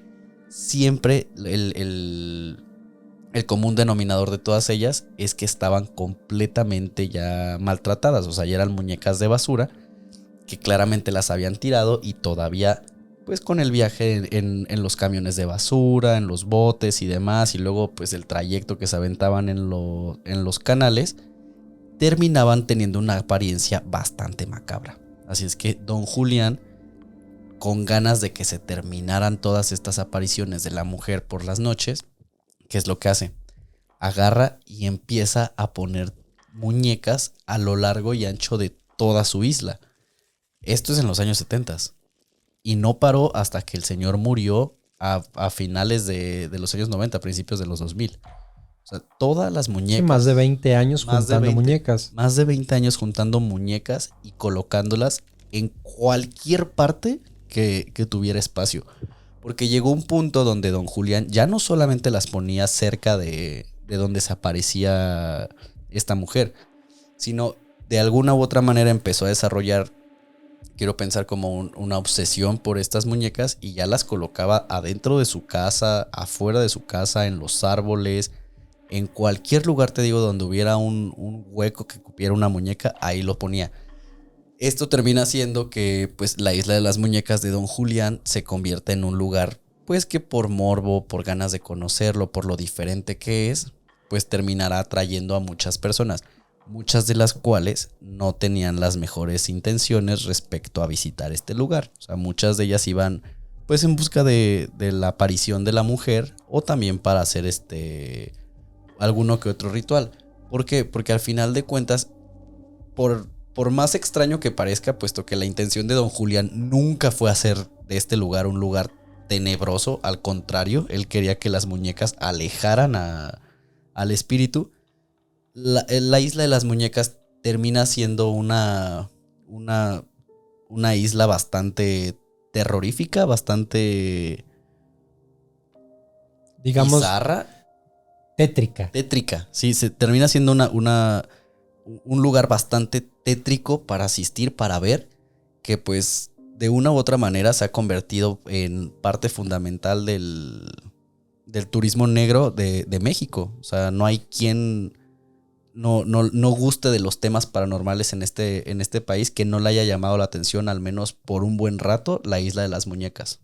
D: siempre el común denominador de todas ellas es que estaban completamente ya maltratadas. O sea, ya eran muñecas de basura que claramente las habían tirado y todavía pues con el viaje en los camiones de basura, en los botes y demás, y luego pues el trayecto que se aventaban en los canales, terminaban teniendo una apariencia bastante macabra. Así es que don Julián, con ganas de que se terminaran todas estas apariciones de la mujer por las noches, ¿qué es lo que hace? Agarra y empieza a poner muñecas a lo largo y ancho de toda su isla. Esto es en los años 70. Y no paró hasta que el señor murió a finales de los años 90, principios de los 2000. O sea, todas las muñecas.
C: Sí, más de 20 años juntando muñecas.
D: Más de 20 años juntando muñecas y colocándolas en cualquier parte que tuviera espacio. Porque llegó un punto donde don Julián ya no solamente las ponía cerca de donde se aparecía esta mujer, sino de alguna u otra manera empezó a desarrollar, quiero pensar, como una obsesión por estas muñecas y ya las colocaba adentro de su casa, afuera de su casa, en los árboles, en cualquier lugar, te digo, donde hubiera un hueco que cupiera una muñeca, ahí lo ponía. Esto termina haciendo que pues la isla de las muñecas de don Julián se convierta en un lugar pues que por morbo, por ganas de conocerlo, por lo diferente que es, pues terminará atrayendo a muchas personas, muchas de las cuales no tenían las mejores intenciones respecto a visitar este lugar. O sea, muchas de ellas iban pues en busca de la aparición de la mujer o también para hacer alguno que otro ritual. ¿Por qué? Porque al final de cuentas, por más extraño que parezca, puesto que la intención de don Julián nunca fue hacer de este lugar un lugar tenebroso, al contrario, él quería que las muñecas alejaran al espíritu. La isla de las muñecas termina siendo una isla bastante terrorífica, bastante,
C: Digamos,
D: bizarra,
C: tétrica.
D: sí, se termina siendo un lugar bastante tétrico para asistir, para ver, que pues de una u otra manera se ha convertido en parte fundamental del turismo negro de México. O sea, no hay quien no guste de los temas paranormales en este país que no le haya llamado la atención, al menos por un buen rato, la isla de las muñecas.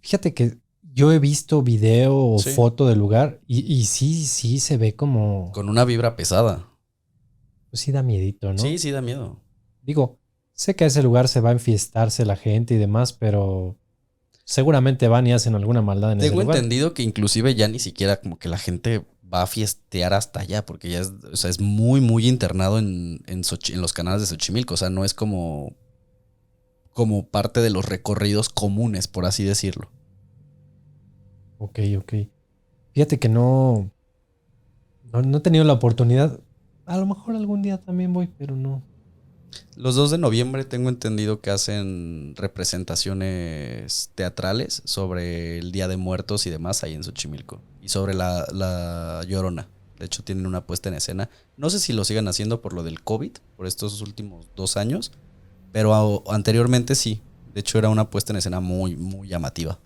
C: Fíjate que yo he visto video o
D: Sí.
C: foto del lugar y sí se ve como...
D: Con una vibra pesada.
C: Pues sí da miedito, ¿no?
D: Sí, da miedo.
C: Digo, sé que a ese lugar se va a enfiestarse la gente y demás, pero seguramente van y hacen alguna maldad en ese
D: Tengo
C: lugar.
D: entendido que inclusive ya ni siquiera como que la gente va a fiestear hasta allá, porque ya es muy, muy internado en los canales de Xochimilco. O sea, no es como parte de los recorridos comunes, por así decirlo.
C: Ok. Fíjate que no he tenido la oportunidad. A lo mejor algún día también voy, pero no.
D: Los 2 de noviembre tengo entendido que hacen representaciones teatrales sobre el Día de Muertos y demás ahí en Xochimilco. Y sobre la Llorona. De hecho, tienen una puesta en escena. No sé si lo sigan haciendo por lo del COVID, por estos últimos 2 años. Pero anteriormente sí. De hecho, era una puesta en escena muy, muy llamativa.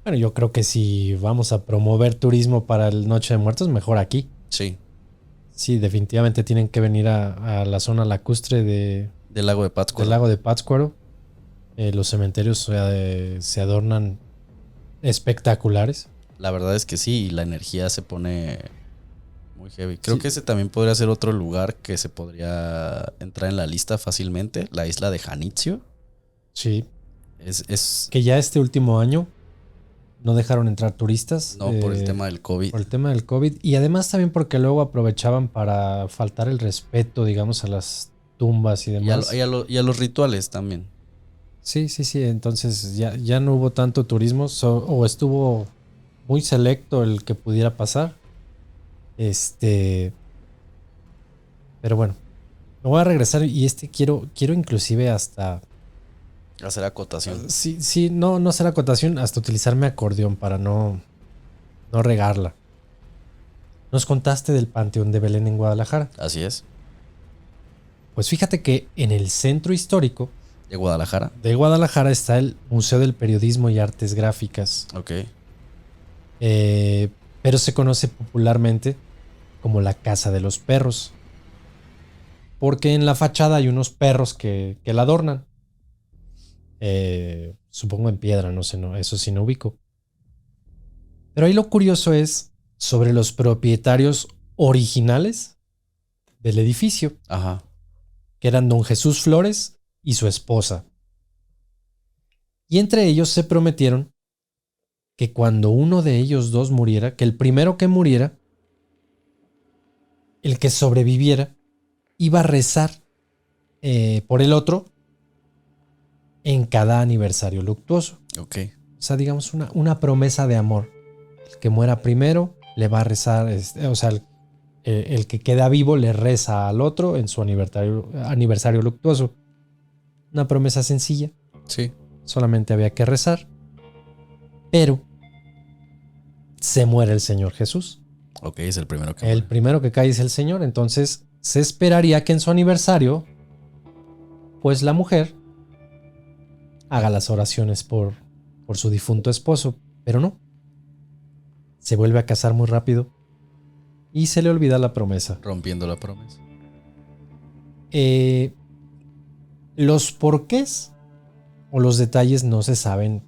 C: Bueno, yo creo que si vamos a promover turismo para el Noche de Muertos, mejor aquí.
D: Sí,
C: Sí, definitivamente tienen que venir a la zona lacustre
D: del lago de Pátzcuaro.
C: del lago de Pátzcuaro. Los cementerios se adornan espectaculares.
D: La verdad es que sí, y la energía se pone muy heavy. Creo
C: Sí.
D: que ese también podría ser otro lugar que se podría entrar en la lista fácilmente. La isla de Janitzio.
C: Sí,
D: Es
C: que ya este último año no dejaron entrar turistas.
D: no, por el tema del COVID.
C: Por el tema del COVID. Y además también porque luego aprovechaban para faltar el respeto, digamos, a las tumbas y
D: Y
C: demás.
D: a los rituales también.
C: Sí. Entonces ya no hubo tanto turismo o estuvo muy selecto el que pudiera pasar. Pero bueno, me voy a regresar y quiero inclusive hasta...
D: Hacer acotación.
C: Sí, no hacer acotación, hasta utilizar mi acordeón para no regarla. Nos contaste del Panteón de Belén en Guadalajara.
D: Así es.
C: Pues fíjate que en el centro histórico
D: De Guadalajara.
C: de Guadalajara está el Museo del Periodismo y Artes Gráficas.
D: Ok.
C: Pero se conoce popularmente como la Casa de los Perros. Porque en la fachada hay unos perros que la adornan. Supongo en piedra, no sé, eso sí no ubico. Pero ahí lo curioso es sobre los propietarios originales del edificio,
D: Ajá.
C: que eran don Jesús Flores y su esposa. Y entre ellos se prometieron que cuando uno de ellos dos muriera, que el primero que muriera, el que sobreviviera, iba a rezar por el otro en cada aniversario luctuoso.
D: Ok.
C: O sea, digamos una promesa de amor. El que muera primero le va a rezar, o sea, el que queda vivo le reza al otro en su aniversario luctuoso. Una promesa sencilla,
D: Sí.
C: solamente había que rezar, pero se muere el Señor Jesús.
D: Ok, es el primero que
C: El
D: muere.
C: primero que cae es el Señor, entonces se esperaría que en su aniversario, pues la mujer haga las oraciones por su difunto esposo, pero no. Se vuelve a casar muy rápido y se le olvida la promesa.
D: Rompiendo la promesa.
C: Los porqués o los detalles no se saben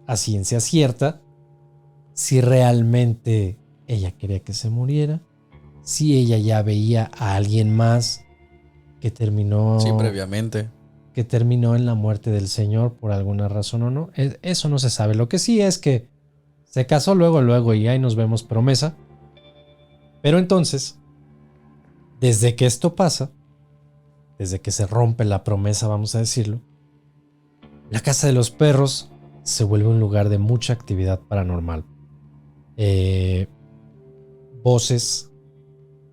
C: a ciencia cierta. Si realmente ella quería que se muriera, si ella ya veía a alguien más que terminó,
D: Sí, previamente.
C: que terminó en la muerte del Señor por alguna razón o no. Eso no se sabe. Lo que sí es que se casó luego y ahí nos vemos promesa. Pero entonces, desde que esto pasa, desde que se rompe la promesa, vamos a decirlo, la casa de los perros se vuelve un lugar de mucha actividad paranormal. Voces,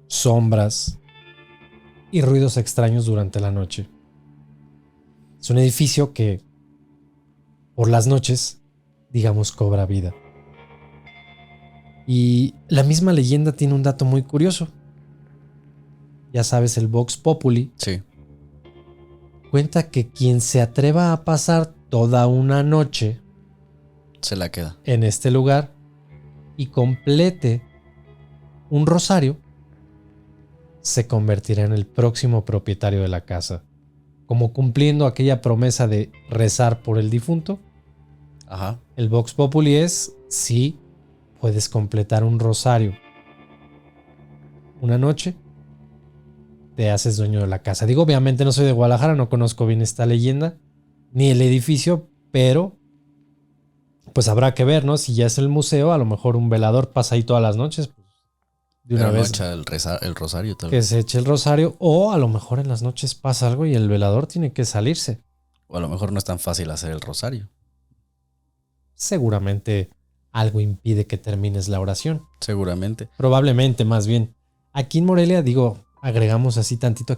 C: sombras y ruidos extraños durante la noche. Es un edificio que por las noches, digamos, cobra vida. Y la misma leyenda tiene un dato muy curioso. Ya sabes, el Vox Populi
D: Sí.
C: cuenta que quien se atreva a pasar toda una noche
D: Se la queda.
C: en este lugar y complete un rosario, se convertirá en el próximo propietario de la casa, como cumpliendo aquella promesa de rezar por el difunto.
D: Ajá.
C: El Vox Populi es si puedes completar un rosario una noche, te haces dueño de la casa. Digo, obviamente no soy de Guadalajara, no conozco bien esta leyenda ni el edificio, pero pues habrá que ver, ¿no? Si ya es el museo, a lo mejor un velador pasa ahí todas las noches, pues, de una
D: Pero no
C: vez
D: echa el rosario tal
C: que
D: vez.
C: se eche el rosario, o a lo mejor en las noches pasa algo y el velador tiene que salirse.
D: O a lo mejor no es tan fácil hacer el rosario.
C: Seguramente algo impide que termines la oración.
D: Seguramente.
C: Probablemente, más bien. Aquí en Morelia, digo, agregamos así tantito.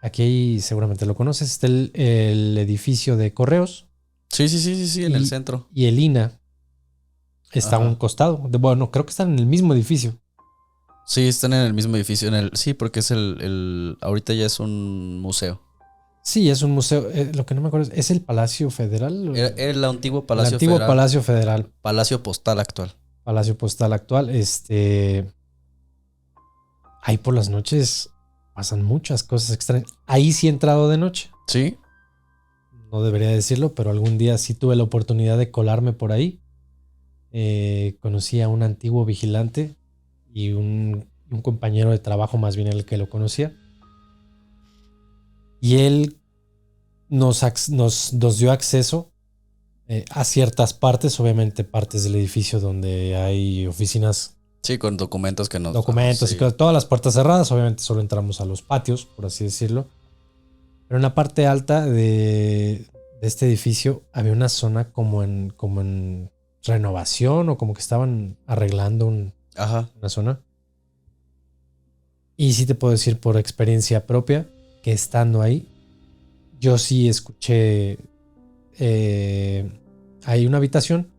C: Aquí seguramente lo conoces. Está el edificio de correos
D: Sí, en el centro.
C: y el INA está a
D: Ajá.
C: un costado. Bueno, creo que están en el mismo edificio.
D: Sí, están en el mismo edificio. Sí, porque es ahorita ya es un museo.
C: Sí, es un museo. Lo que no me acuerdo es el Palacio Federal.
D: Era el antiguo
C: El
D: Palacio
C: antiguo
D: Federal.
C: Palacio Federal.
D: Palacio Postal actual.
C: Palacio Postal actual. Ahí por las noches pasan muchas cosas extrañas. Ahí sí he entrado de noche.
D: Sí.
C: No debería decirlo, pero algún día sí tuve la oportunidad de colarme por ahí. Conocí a un antiguo vigilante y un compañero de trabajo, más bien el que lo conocía. Y él nos dio acceso a ciertas partes, obviamente partes del edificio donde hay oficinas,
D: Sí, con documentos que nos.
C: documentos
D: Sí.
C: y cosas, todas las puertas cerradas. Obviamente solo entramos a los patios, por así decirlo. Pero en la parte alta de este edificio había una zona como en renovación, o como que estaban arreglando
D: Ajá.
C: una zona. Y sí te puedo decir por experiencia propia que estando ahí, yo sí escuché, hay una habitación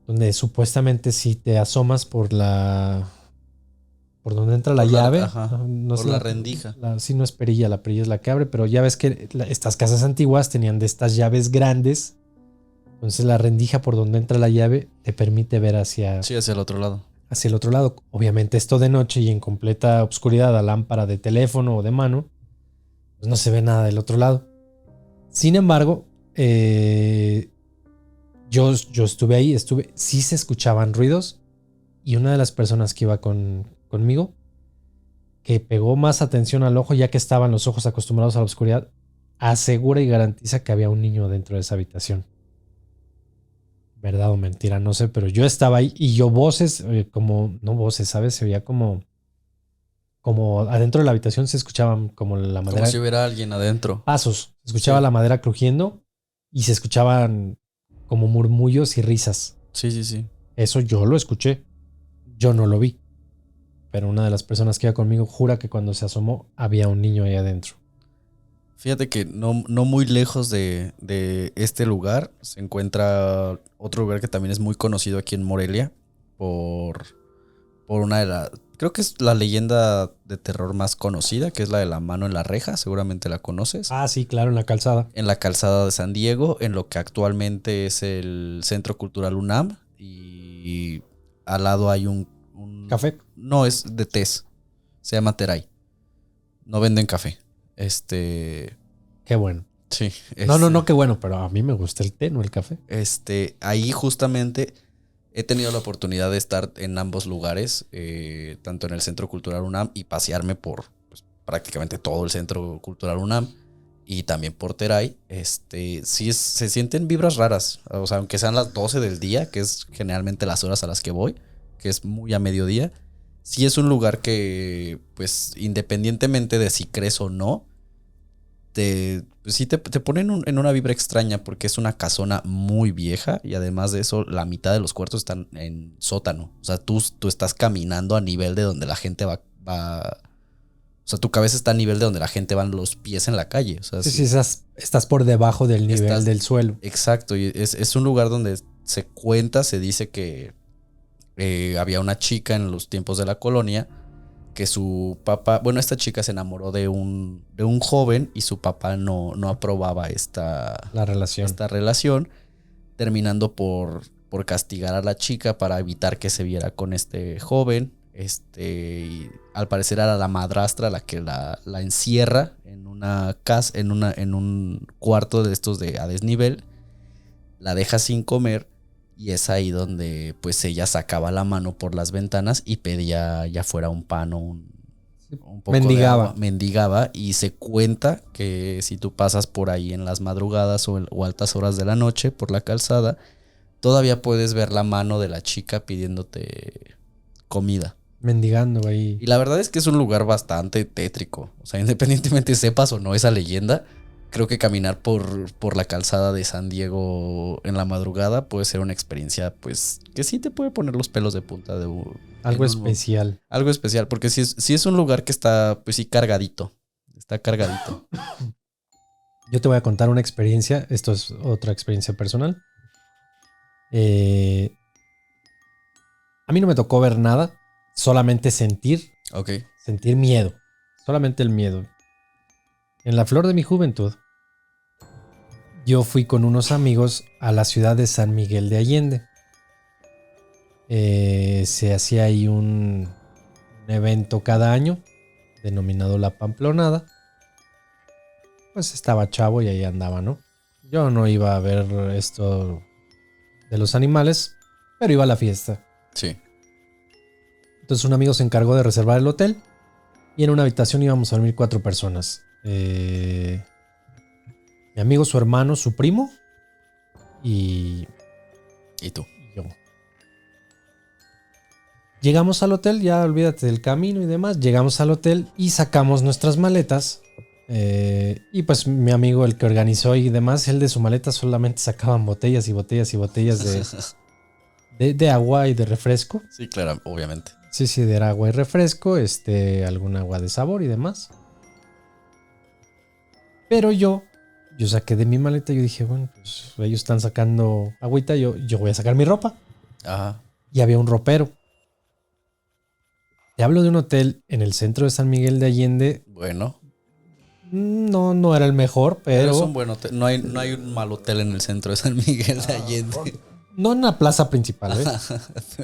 C: donde supuestamente si te asomas por donde entra la
D: Por la-
C: llave,
D: ajá,
C: no
D: por
C: sé,
D: la rendija.
C: sí, no es perilla, la perilla es la que abre, pero ya ves que estas casas antiguas tenían de estas llaves grandes. Entonces la rendija por donde entra la llave te permite ver hacia
D: Sí, hacia el otro lado.
C: el otro lado. Obviamente esto de noche y en completa oscuridad a lámpara de teléfono o de mano, pues no se ve nada del otro lado. Sin embargo, yo estuve ahí, sí se escuchaban ruidos, y una de las personas que iba conmigo, que pegó más atención al ojo ya que estaban los ojos acostumbrados a la oscuridad, asegura y garantiza que había un niño dentro de esa habitación. Verdad o mentira, no sé, pero yo estaba ahí y yo voces, no voces, ¿sabes? Se veía como adentro de la habitación se escuchaban como la madera.
D: Como si hubiera alguien adentro.
C: Pasos, se escuchaba
D: Sí.
C: la madera crujiendo y se escuchaban como murmullos y risas.
D: Sí.
C: Eso yo lo escuché, yo no lo vi, pero una de las personas que iba conmigo jura que cuando se asomó había un niño ahí adentro.
D: Fíjate que no muy lejos de este lugar se encuentra otro lugar que también es muy conocido aquí en Morelia por una de las... Creo que es la leyenda de terror más conocida, que es la de la mano en la reja, seguramente la conoces.
C: Ah, sí, claro, en la calzada.
D: En la calzada de San Diego, en lo que actualmente es el Centro Cultural UNAM, y al lado hay un
C: ¿Café?
D: No, es de tés. Se llama Teray. No venden café.
C: Qué bueno.
D: Sí.
C: No, qué bueno, pero a mí me gusta el té, no el café.
D: Ahí justamente he tenido la oportunidad de estar en ambos lugares, tanto en el Centro Cultural UNAM y pasearme por pues, prácticamente todo el Centro Cultural UNAM y también por Teray. Sí se sienten vibras raras, o sea, aunque sean las 12 del día, que es generalmente las horas a las que voy, que es muy a mediodía. Sí es un lugar que, pues, independientemente de si crees o no, te ponen en una vibra extraña porque es una casona muy vieja y además de eso la mitad de los cuartos están en sótano. O sea, tú estás caminando a nivel de donde la gente va. O sea, tu cabeza está a nivel de donde la gente van los pies en la calle. O sea,
C: Sí, estás por debajo del nivel del suelo.
D: Exacto, y es un lugar donde se dice que había una chica en los tiempos de la colonia que su papá, bueno, esta chica se enamoró de un joven y su papá no aprobaba esta relación, terminando por castigar a la chica para evitar que se viera con este joven. Y al parecer era la madrastra la que la encierra en una casa, en un cuarto de estos a desnivel, la deja sin comer. Y es ahí donde pues ella sacaba la mano por las ventanas y pedía ya fuera un pan o un poco de agua. Mendigaba. Y se cuenta que si tú pasas por ahí en las madrugadas o altas horas de la noche por la calzada, todavía puedes ver la mano de la chica pidiéndote comida.
C: Mendigando ahí.
D: Y la verdad es que es un lugar bastante tétrico. O sea, independientemente sepas o no esa leyenda, creo que caminar por la calzada de San Diego en la madrugada puede ser una experiencia, pues, que sí te puede poner los pelos de punta
C: Algo especial.
D: Algo especial, porque sí es un lugar que está, pues sí, cargadito. Está cargadito.
C: Yo te voy a contar una experiencia. Esto es otra experiencia personal. A mí no me tocó ver nada. Solamente sentir miedo. Solamente el miedo. En la flor de mi juventud, yo fui con unos amigos a la ciudad de San Miguel de Allende. Se hacía ahí un evento cada año denominado La Pamplonada. Pues estaba chavo y ahí andaba, ¿no? Yo no iba a ver esto de los animales, pero iba a la fiesta.
D: Sí.
C: Entonces un amigo se encargó de reservar el hotel y en una habitación íbamos a dormir 4 personas. Mi amigo, su hermano, su primo y
D: tú.
C: yo. Llegamos al hotel, ya olvídate del camino y demás. Llegamos al hotel y sacamos nuestras maletas. Y pues mi amigo, el que organizó y demás, él de su maleta solamente sacaban botellas y botellas y botellas de agua y de refresco.
D: Sí, claro, obviamente.
C: Sí, de agua y refresco, algún agua de sabor y demás. Pero yo saqué de mi maleta y yo dije, bueno, pues ellos están sacando agüita, yo voy a sacar mi ropa.
D: Ajá.
C: Y había un ropero. Te hablo de un hotel en el centro de San Miguel de Allende.
D: Bueno.
C: No era el mejor, pero...
D: es un buen hotel. No hay un mal hotel en el centro de San Miguel de Allende.
C: No en la plaza principal,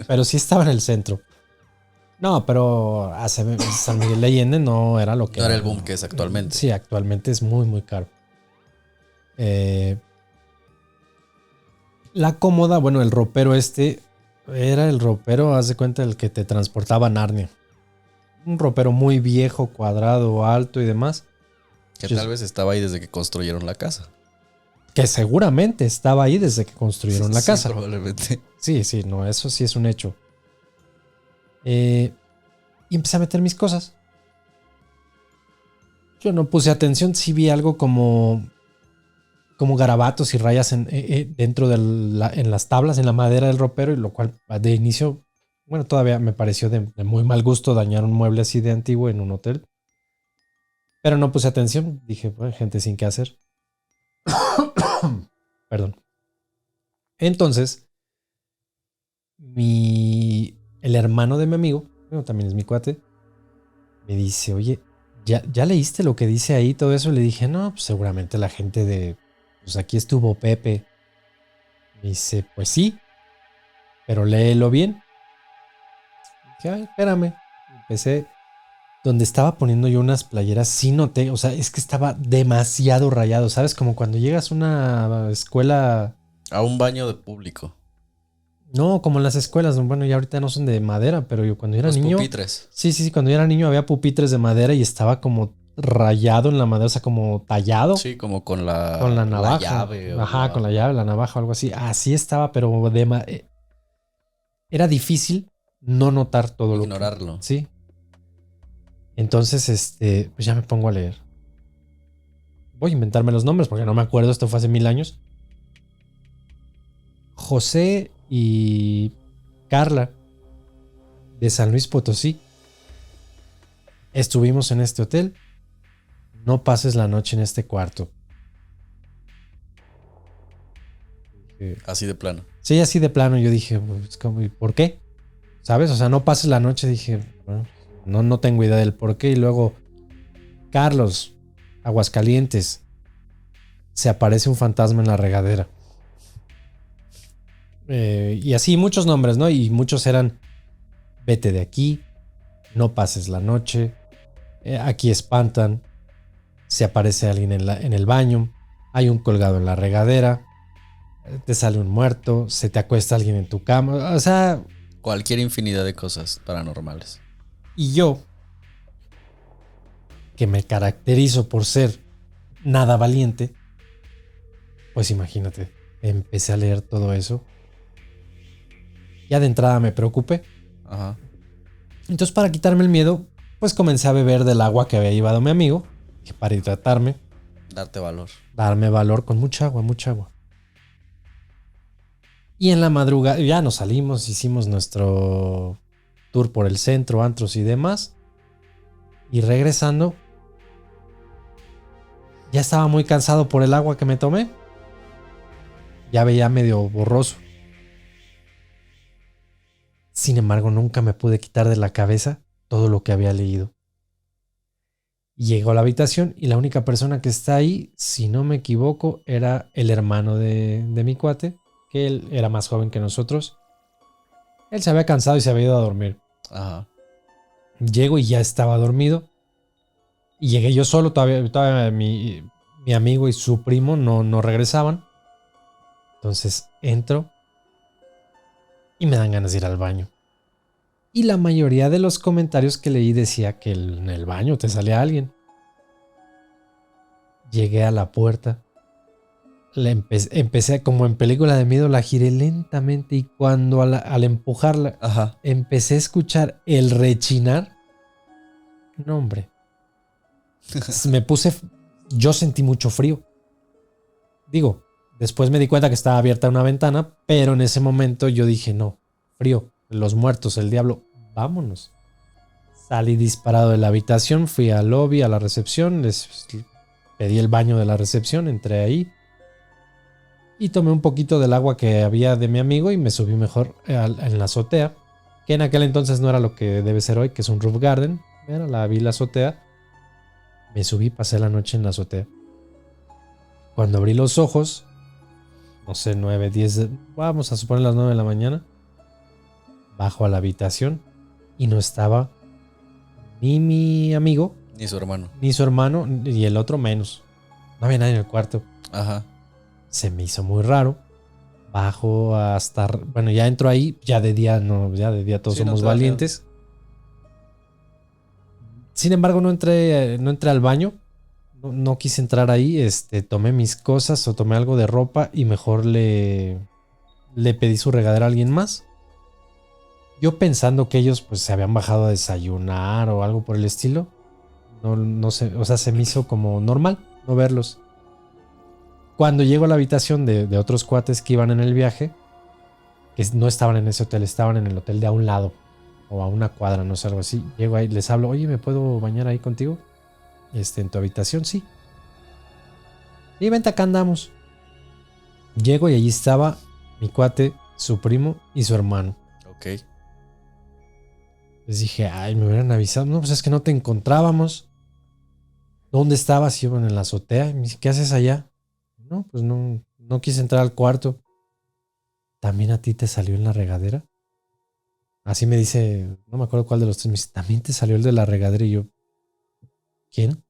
C: pero sí estaba en el centro. No, pero San Miguel de Allende no era lo que...
D: No era el boom que es actualmente.
C: Sí, actualmente es muy, muy caro. La cómoda, bueno, el ropero era el ropero, haz de cuenta, el que te transportaba a Narnia. Un ropero muy viejo, cuadrado, alto y demás.
D: Que tal vez estaba ahí desde que construyeron la casa.
C: Que seguramente estaba ahí desde que construyeron la casa.
D: Probablemente.
C: Sí, no, eso sí es un hecho. Y empecé a meter mis cosas. Yo no puse atención, sí vi algo como garabatos y rayas dentro en las tablas, en la madera del ropero, y lo cual de inicio, bueno, todavía me pareció de muy mal gusto dañar un mueble así de antiguo en un hotel. Pero no puse atención. Dije, bueno, gente sin qué hacer. Perdón. Entonces, el hermano de mi amigo, bueno, también es mi cuate, me dice, oye, ¿ya leíste lo que dice ahí? Todo eso. Le dije, no, pues seguramente la gente de, pues aquí estuvo Pepe. Me dice, pues sí, pero léelo bien. Dije, ay, espérame. Empecé, donde estaba poniendo yo unas playeras, sí noté, o sea, es que estaba demasiado rayado, ¿sabes? Como cuando llegas a una escuela...
D: A un baño de público.
C: No, como en las escuelas, bueno, ya ahorita no son de madera, pero yo cuando era
D: Los
C: niño...
D: pupitres.
C: Sí, cuando yo era niño había pupitres de madera y estaba como rayado en la madera, o sea, como tallado.
D: Sí, como con la
C: navaja.
D: llave.
C: Ajá, con la llave, la navaja o algo así. Así estaba, pero era difícil no notar todo lo que...
D: Ignorarlo.
C: Sí. Entonces, pues ya me pongo a leer. Voy a inventarme los nombres porque no me acuerdo, esto fue hace 1000 años. José y Carla de San Luis Potosí. Estuvimos en este hotel. No pases la noche en este cuarto.
D: Así de plano.
C: Sí, así de plano. Yo dije, pues, ¿y por qué? ¿Sabes? O sea, no pases la noche. Dije, bueno, no tengo idea del por qué. Y luego, Carlos, Aguascalientes, se aparece un fantasma en la regadera. Y así muchos nombres, ¿no? Y muchos eran, vete de aquí, no pases la noche, aquí espantan, se aparece alguien en el baño, hay un colgado en la regadera, te sale un muerto, se te acuesta alguien en tu cama, o sea...
D: Cualquier infinidad de cosas paranormales.
C: Y yo, que me caracterizo por ser nada valiente, pues imagínate, empecé a leer todo eso. Ya de entrada me preocupé.
D: Ajá.
C: Entonces, para quitarme el miedo, pues comencé a beber del agua que había llevado mi amigo, que para hidratarme,
D: Darte valor.
C: darme valor con mucha agua, mucha agua. Y en la madrugada ya nos salimos, hicimos nuestro tour por el centro, antros y demás. Y regresando, ya estaba muy cansado por el agua que me tomé. Ya veía medio borroso. Sin embargo, nunca me pude quitar de la cabeza todo lo que había leído. Llego a la habitación y la única persona que está ahí, si no me equivoco, era el hermano de mi cuate, que él era más joven que nosotros. Él se había cansado y se había ido a dormir.
D: Ajá.
C: Llego y ya estaba dormido. Y llegué yo solo, todavía mi amigo y su primo no regresaban. Entonces entro y me dan ganas de ir al baño. Y la mayoría de los comentarios que leí decía que en el baño te salía alguien. Llegué a la puerta. Empecé como en película de miedo, la giré lentamente y cuando al empujarla,
D: Ajá.
C: empecé a escuchar el rechinar. No, hombre. Yo sentí mucho frío. Digo, después me di cuenta que estaba abierta una ventana, pero en ese momento yo dije, no, frío, los muertos, el diablo, vámonos. Salí disparado de la habitación, fui al lobby, a la recepción, les pedí el baño de la recepción, entré ahí y tomé un poquito del agua que había de mi amigo y me subí mejor en la azotea, que en aquel entonces no era lo que debe ser hoy, que es un roof garden. Vi la azotea, me subí, pasé la noche en la azotea. Cuando abrí los ojos, no sé, 9, 10, vamos a suponer las 9 de la mañana, bajo a la habitación y no estaba ni mi amigo,
D: Ni su hermano.
C: ni su hermano, y el otro menos. No había nadie en el cuarto.
D: Ajá.
C: Se me hizo muy raro. Bajo hasta... Bueno, ya entro ahí. Ya de día no, ya de día todos
D: Sí, no
C: somos
D: te da
C: valientes. Sin embargo, no entré al baño. No quise entrar ahí. Tomé mis cosas o tomé algo de ropa y mejor le pedí su regadera a alguien más. Yo pensando que ellos pues se habían bajado a desayunar o algo por el estilo. No sé, o sea, se me hizo como normal no verlos. Cuando llego a la habitación de otros cuates que iban en el viaje, que no estaban en ese hotel, estaban en el hotel de a un lado o a una cuadra, no sé, algo así. Llego ahí, les hablo, oye, ¿me puedo bañar ahí contigo? en tu habitación, sí. Sí, vente, acá andamos. Llego y allí estaba mi cuate, su primo y su hermano.
D: Ok.
C: Les dije, ay, me hubieran avisado. No, pues es que no te encontrábamos. ¿Dónde estabas? Iban en la azotea. Y me dice, ¿qué haces allá? No, pues no quise entrar al cuarto. ¿También a ti te salió en la regadera? Así me dice, no me acuerdo cuál de los tres. Me dice, ¿también te salió el de la regadera? Y yo, ¿quién?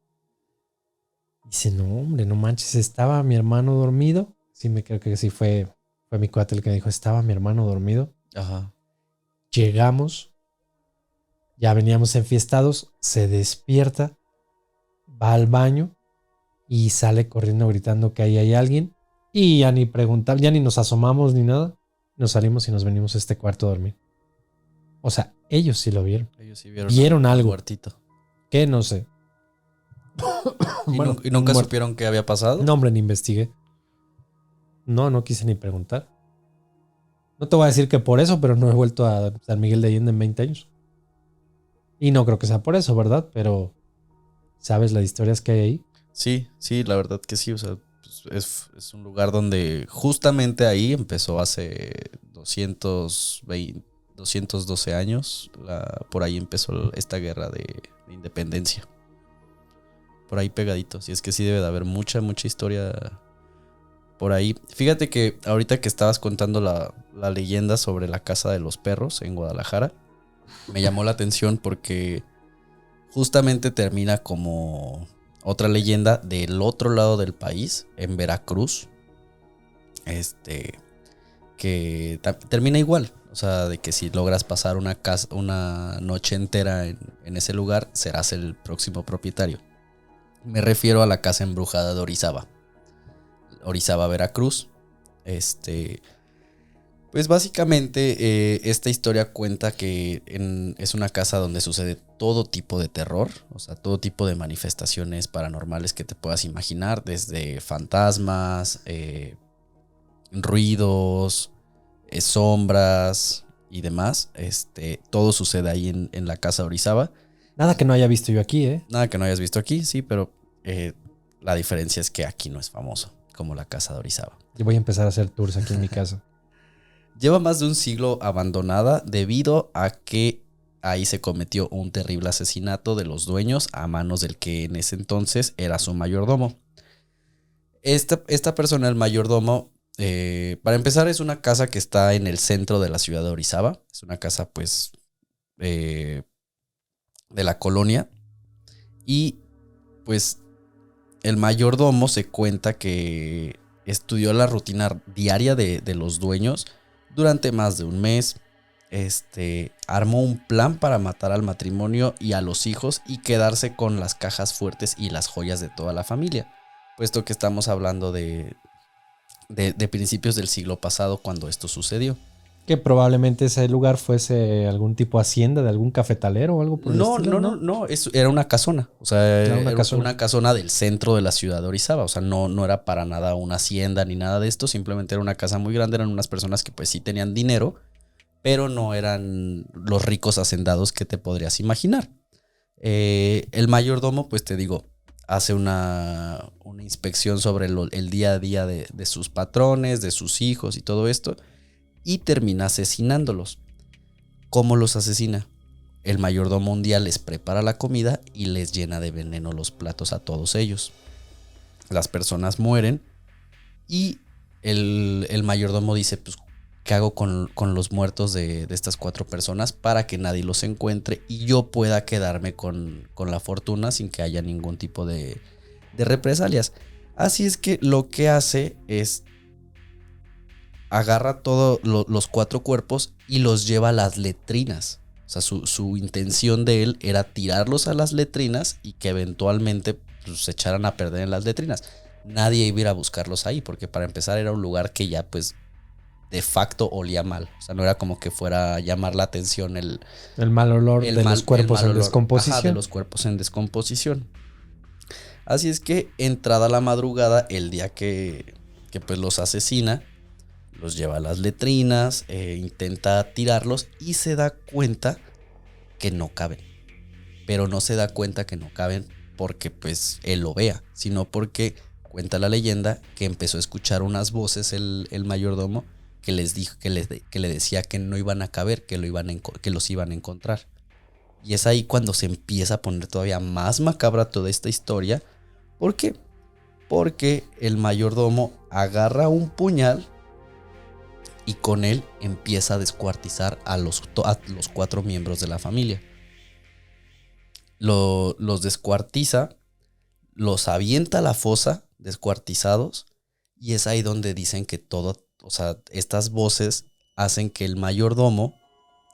C: Dice, no, hombre, no manches, estaba mi hermano dormido. Sí, creo que sí fue mi cuate el que me dijo, estaba mi hermano dormido.
D: Ajá.
C: Llegamos, ya veníamos enfiestados, se despierta, va al baño y sale corriendo gritando que ahí hay alguien. Y ya ni preguntamos, ya ni nos asomamos ni nada. Nos salimos y nos venimos a este cuarto a dormir. O sea, ellos sí lo vieron.
D: Ellos sí vieron,
C: Vieron
D: al
C: algo.
D: muertito.
C: ¿Qué? No sé.
D: Bueno, ¿y nunca
C: muerto.
D: supieron qué había pasado?
C: No, hombre, ni investigué. No quise ni preguntar. No te voy a decir que por eso, pero no he vuelto a San Miguel de Allende en 20 años. Y no creo que sea por eso, ¿verdad? Pero, ¿sabes las historias que hay ahí?
D: Sí, la verdad que sí. O sea, pues, es un lugar donde justamente ahí empezó hace 212 años. Por ahí empezó esta guerra de independencia. Por ahí pegadito. Si es que sí debe de haber mucha historia por ahí. Fíjate que ahorita que estabas contando la leyenda sobre la casa de los perros en Guadalajara, me llamó la atención porque justamente termina como otra leyenda del otro lado del país, en Veracruz. Que termina igual. O sea, de que si logras pasar una noche entera en ese lugar, serás el próximo propietario. Me refiero a la casa embrujada de Orizaba, Veracruz. Pues básicamente esta historia cuenta que es una casa donde sucede todo tipo de terror, o sea, todo tipo de manifestaciones paranormales que te puedas imaginar, desde fantasmas, ruidos, sombras y demás. Todo sucede ahí en la casa de Orizaba.
C: Nada que no haya visto yo aquí, ¿eh?
D: Nada que no hayas visto aquí, sí, pero la diferencia es que aquí no es famoso como la casa de Orizaba.
C: Yo voy a empezar a hacer tours aquí en mi casa.
D: Lleva más de un siglo abandonada debido a que ahí se cometió un terrible asesinato de los dueños a manos del que en ese entonces era su mayordomo. Esta persona, el mayordomo, para empezar, es una casa que está en el centro de la ciudad de Orizaba. Es una casa, pues, de la colonia. Y, pues, el mayordomo se cuenta que estudió la rutina diaria de los dueños durante más de un mes. Armó un plan para matar al matrimonio y a los hijos y quedarse con las cajas fuertes y las joyas de toda la familia, puesto que estamos hablando de principios del siglo pasado cuando esto sucedió.
C: Que probablemente ese lugar fuese algún tipo de hacienda de algún cafetalero o algo por el estilo.
D: No, era una casona. O sea,
C: Era
D: era
C: casona.
D: una casona del centro de la ciudad de Orizaba. O sea, no era para nada una hacienda ni nada de esto. Simplemente era una casa muy grande. Eran unas personas que pues sí tenían dinero, pero no eran los ricos hacendados que te podrías imaginar. El mayordomo, pues te digo, hace una inspección sobre el día a día de sus patrones, de sus hijos y todo esto. Y termina asesinándolos. ¿Cómo los asesina? El mayordomo un día les prepara la comida y les llena de veneno los platos a todos ellos. Las personas mueren y el mayordomo dice, pues, ¿qué hago con los muertos de estas 4 personas para que nadie los encuentre y yo pueda quedarme con la fortuna sin que haya ningún tipo de represalias? Así es que lo que hace es agarra todos los 4 cuerpos y los lleva a las letrinas. O sea, su intención de él era tirarlos a las letrinas y que eventualmente pues, se echaran a perder en las letrinas. Nadie iba a ir a buscarlos ahí, porque para empezar era un lugar que ya pues de facto olía mal. O sea, no era como que fuera a llamar la atención el
C: mal olor de los cuerpos en descomposición.
D: Ajá, de los cuerpos en descomposición. Así es que entrada la madrugada, el día que pues los asesina, los lleva a las letrinas, intenta tirarlos y se da cuenta que no caben. Pero no se da cuenta que no caben porque pues él lo vea, sino porque cuenta la leyenda que empezó a escuchar unas voces el mayordomo que les dijo que le decía que no iban a caber, que los iban a encontrar. Y es ahí cuando se empieza a poner todavía más macabra toda esta historia. ¿Por qué? Porque el mayordomo agarra un puñal y con él empieza a descuartizar a los 4 miembros de la familia. Los descuartiza, los avienta a la fosa descuartizados, y es ahí donde dicen que estas voces hacen que el mayordomo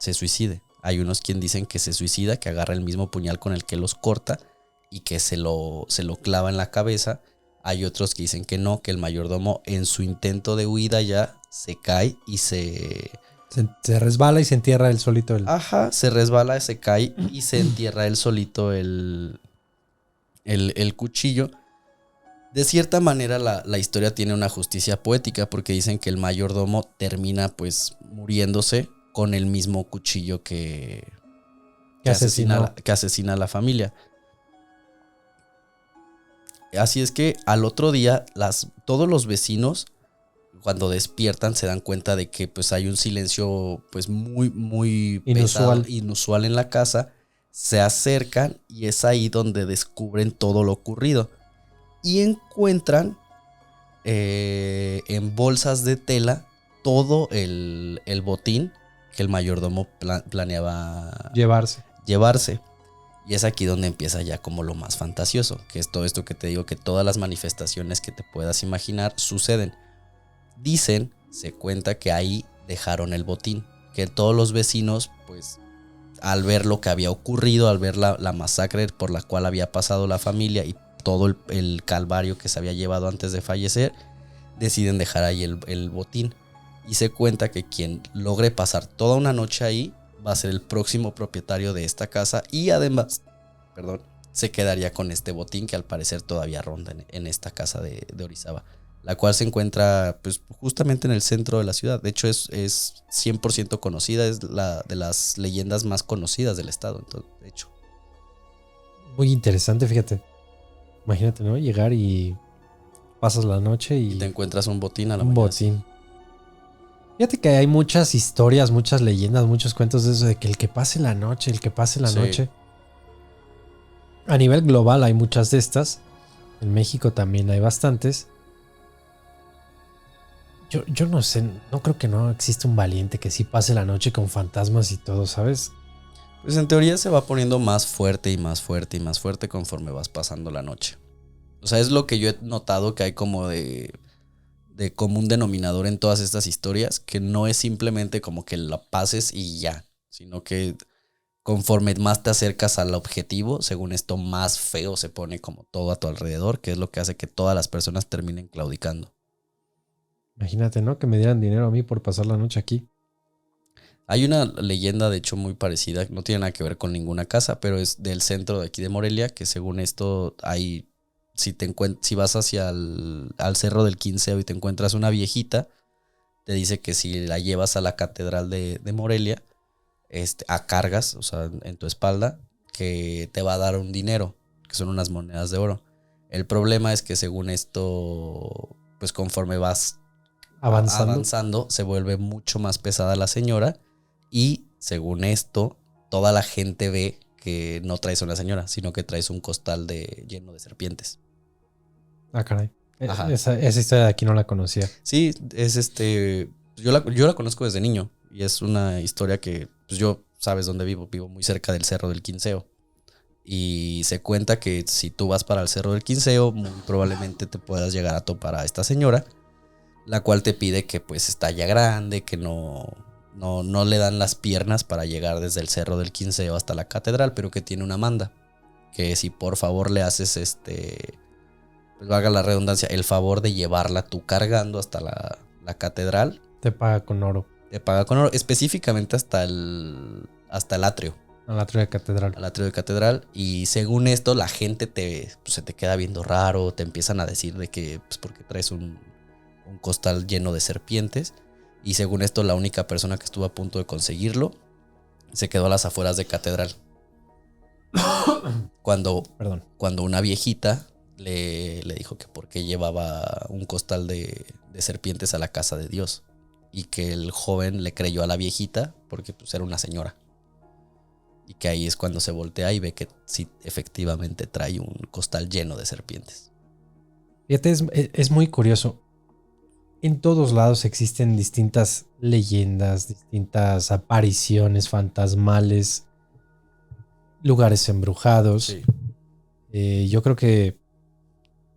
D: se suicide. Hay unos quien dicen que se suicida, que agarra el mismo puñal con el que los corta y que se lo clava en la cabeza. Hay otros que dicen que no, que el mayordomo en su intento de huida ya se cae y se
C: resbala y se entierra él solito.
D: Ajá, se resbala, se cae y se entierra él solito el cuchillo. De cierta manera la historia tiene una justicia poética, porque dicen que el mayordomo termina pues muriéndose con el mismo cuchillo que asesina a la familia. Así es que al otro día todos los vecinos, cuando despiertan, se dan cuenta de que pues hay un silencio pues muy, muy inusual en la casa. Se acercan y es ahí donde descubren todo lo ocurrido. Y encuentran en bolsas de tela todo el botín que el mayordomo planeaba llevarse. Y es aquí donde empieza ya como lo más fantasioso, que es todo esto que te digo, que todas las manifestaciones que te puedas imaginar suceden. Se cuenta que ahí dejaron el botín, que todos los vecinos, pues, al ver lo que había ocurrido, al ver la masacre por la cual había pasado la familia y todo el calvario que se había llevado antes de fallecer, deciden dejar ahí el botín. Y se cuenta que quien logre pasar toda una noche ahí va a ser el próximo propietario de esta casa, y además, se quedaría con este botín que al parecer todavía ronda en esta casa de Orizaba, la cual se encuentra pues justamente en el centro de la ciudad. De hecho es 100% conocida, es de las leyendas más conocidas del estado, entonces, de hecho.
C: Muy interesante, fíjate. Imagínate, ¿no? Llegar y pasas la noche y
D: te encuentras un botín a la mañana.
C: Un botín. Fíjate que hay muchas historias, muchas leyendas, muchos cuentos de eso, de que el que pase la noche, noche. A nivel global hay muchas de estas. En México también hay bastantes. Yo no sé, no creo que no existe un valiente que sí pase la noche con fantasmas y todo, ¿sabes?
D: Pues en teoría se va poniendo más fuerte y más fuerte y más fuerte conforme vas pasando la noche. O sea, es lo que yo he notado, que hay como de común denominador en todas estas historias, que no es simplemente como que la pases y ya, sino que conforme más te acercas al objetivo, según esto, más feo se pone como todo a tu alrededor, que es lo que hace que todas las personas terminen claudicando.
C: Imagínate, ¿no? Que me dieran dinero a mí por pasar la noche aquí.
D: Hay una leyenda, de hecho, muy parecida, no tiene nada que ver con ninguna casa, pero es del centro de aquí de Morelia, que según esto hay... Si vas hacia al Cerro del Quinceo y te encuentras una viejita, te dice que si la llevas a la catedral de Morelia, a cargas, o sea, en tu espalda, que te va a dar un dinero, que son unas monedas de oro. El problema es que según esto, pues conforme vas avanzando, se vuelve mucho más pesada la señora, y según esto, toda la gente ve que no traes una señora, sino que traes un costal lleno de serpientes.
C: Ah, caray. Esa historia de aquí no la conocía.
D: Sí, es yo la conozco desde niño, y es una historia que pues yo, sabes dónde vivo muy cerca del Cerro del Quinceo, y se cuenta que si tú vas para el Cerro del Quinceo, muy probablemente te puedas llegar a topar a esta señora, la cual te pide que pues está ya grande, que no le dan las piernas para llegar desde el Cerro del Quinceo hasta la catedral, pero que tiene una manda, que si por favor le haces pues valga la redundancia, el favor de llevarla tú cargando hasta la catedral,
C: te paga con oro.
D: Te paga con oro, específicamente hasta el atrio.
C: Al atrio de catedral.
D: Al atrio de catedral. Y según esto, la gente se te queda viendo raro, te empiezan a decir de que pues porque traes un costal lleno de serpientes. Y según esto, la única persona que estuvo a punto de conseguirlo se quedó a las afueras de catedral.
C: Perdón.
D: Cuando una viejita le dijo que por qué llevaba un costal de serpientes a la casa de Dios. Y que el joven le creyó a la viejita porque pues era una señora. Y que ahí es cuando se voltea y ve que sí, efectivamente trae un costal lleno de serpientes.
C: Fíjate, es muy curioso. En todos lados existen distintas leyendas, distintas apariciones fantasmales, lugares embrujados.
D: Sí.
C: Yo creo que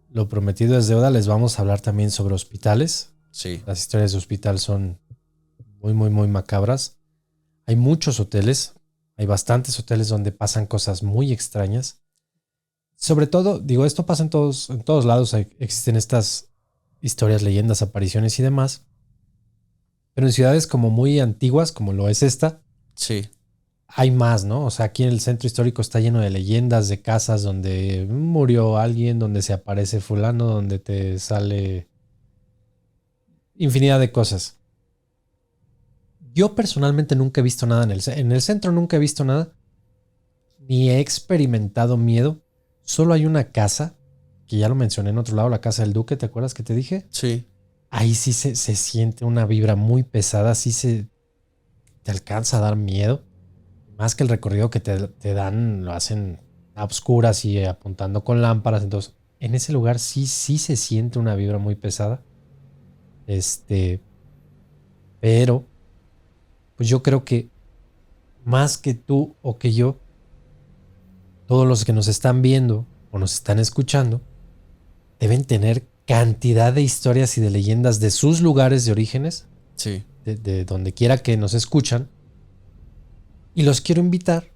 C: lo prometido es deuda. Les vamos a hablar también sobre hospitales.
D: Sí.
C: Las historias de hospital son muy, muy, muy macabras. Hay muchos hoteles. Hay bastantes hoteles donde pasan cosas muy extrañas. Sobre todo, digo, esto pasa en todos lados. Existen estas historias, leyendas, apariciones y demás. Pero en ciudades como muy antiguas, como lo es esta,
D: Sí.
C: hay más, ¿no? O sea, aquí en el centro histórico está lleno de leyendas, de casas donde murió alguien, donde se aparece fulano, donde te sale infinidad de cosas. Yo personalmente nunca he visto nada en el centro, nunca he visto nada, ni he experimentado miedo. Solo hay una casa, que ya lo mencioné en otro lado, la casa del Duque, ¿te acuerdas que te dije?
D: Sí.
C: Ahí sí se siente una vibra muy pesada, sí te alcanza a dar miedo. Más que el recorrido que te dan, lo hacen a obscuras y apuntando con lámparas. Entonces, en ese lugar sí se siente una vibra muy pesada. Pero, pues yo creo que más que tú o que yo, todos los que nos están viendo o nos están escuchando, deben tener cantidad de historias y de leyendas de sus lugares de orígenes,
D: Sí.
C: de donde quiera que nos escuchan. Y los quiero invitar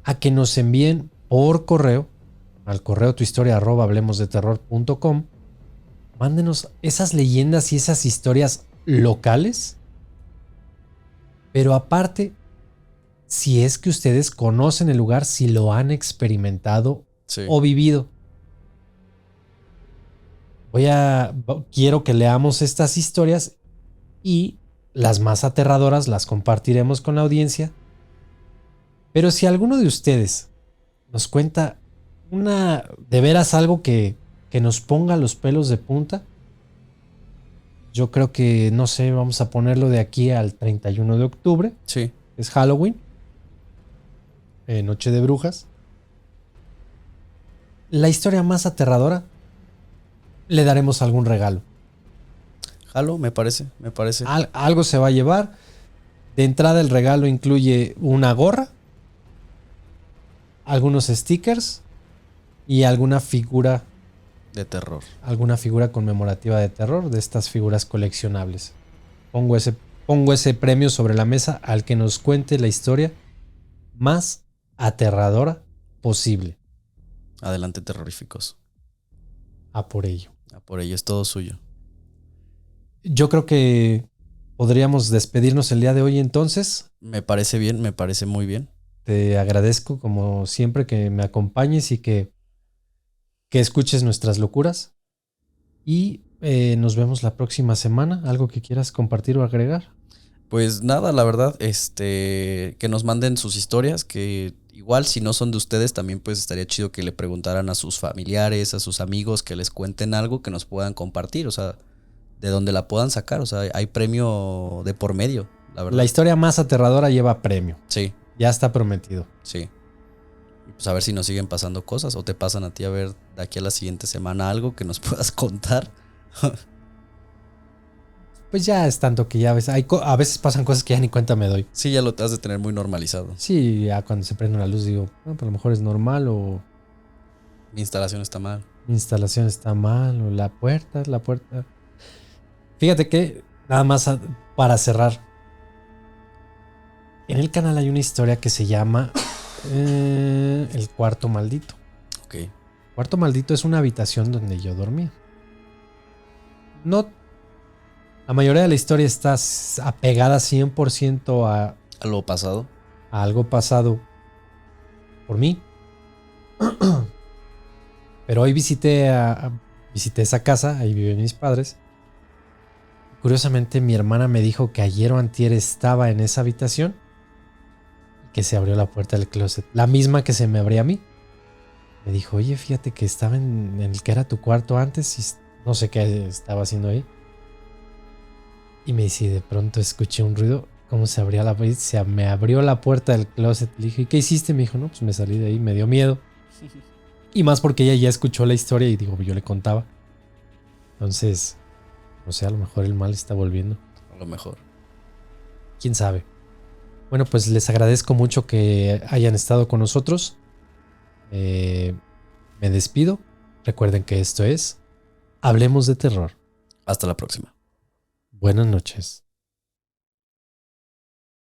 C: a que nos envíen por correo, al correo tuhistoria@hablemosdeterror.com. Mándenos esas leyendas y esas historias locales. Pero aparte, si es que ustedes conocen el lugar, si lo han experimentado
D: Sí.
C: o vivido. Quiero que leamos estas historias y las más aterradoras las compartiremos con la audiencia. Pero si alguno de ustedes nos cuenta de veras algo que nos ponga los pelos de punta, yo creo que, no sé, vamos a ponerlo de aquí al 31 de octubre.
D: Sí.
C: Es Halloween. Noche de brujas. La historia más aterradora, le daremos algún regalo.
D: Jalo, me parece.
C: Algo se va a llevar. De entrada el regalo incluye una gorra, algunos stickers y alguna figura
D: De terror.
C: conmemorativa de terror, de estas figuras coleccionables. Pongo ese premio sobre la mesa al que nos cuente la historia más aterradora posible.
D: Adelante, terroríficos.
C: A por ello.
D: A por ello, es todo suyo.
C: Yo creo que podríamos despedirnos el día de hoy entonces.
D: Me parece bien, me parece muy bien.
C: Te agradezco como siempre que me acompañes y que escuches nuestras locuras. Y nos vemos la próxima semana. ¿Algo que quieras compartir o agregar?
D: Pues nada, la verdad, que nos manden sus historias, que igual si no son de ustedes, también pues estaría chido que le preguntaran a sus familiares, a sus amigos, que les cuenten algo que nos puedan compartir, o sea, de donde la puedan sacar, o sea, hay premio de por medio, la verdad.
C: La historia más aterradora lleva premio.
D: Sí,
C: Ya está prometido.
D: sí. Y pues a ver si nos siguen pasando cosas o te pasan a ti, a ver de aquí a la siguiente semana algo que nos puedas contar.
C: Pues ya es tanto que ya a veces pasan cosas que ya ni cuenta me doy.
D: Sí, ya lo has de tener muy normalizado.
C: Sí, ya cuando se prende una luz digo, pues a lo mejor es normal o
D: Mi instalación está mal.
C: mi instalación está mal o la puerta. Fíjate que, nada más para cerrar, en el canal hay una historia que se llama El Cuarto Maldito.
D: Ok.
C: Cuarto Maldito es una habitación donde yo dormía. No, la mayoría de la historia está apegada 100% a
D: ¿Algo pasado?
C: algo pasado por mí. Pero hoy visité esa casa, ahí viven mis padres. Curiosamente, mi hermana me dijo que ayer o antier estaba en esa habitación. que se abrió la puerta del closet. La misma que se me abría a mí. Me dijo, oye, fíjate que estaba en el que era tu cuarto antes y no sé qué estaba haciendo ahí. Y me dice, de pronto escuché un ruido, cómo se abría la puerta. Se me abrió la puerta del closet. Le dije, ¿qué hiciste? Me dijo, no, pues me salí de ahí, me dio miedo. Y más porque ella ya escuchó la historia y digo, yo le contaba. Entonces, no sé, a lo mejor el mal está volviendo.
D: A lo mejor.
C: ¿Quién sabe? Bueno, pues les agradezco mucho que hayan estado con nosotros. Me despido. Recuerden que esto es Hablemos de Terror.
D: Hasta la próxima.
C: Buenas noches.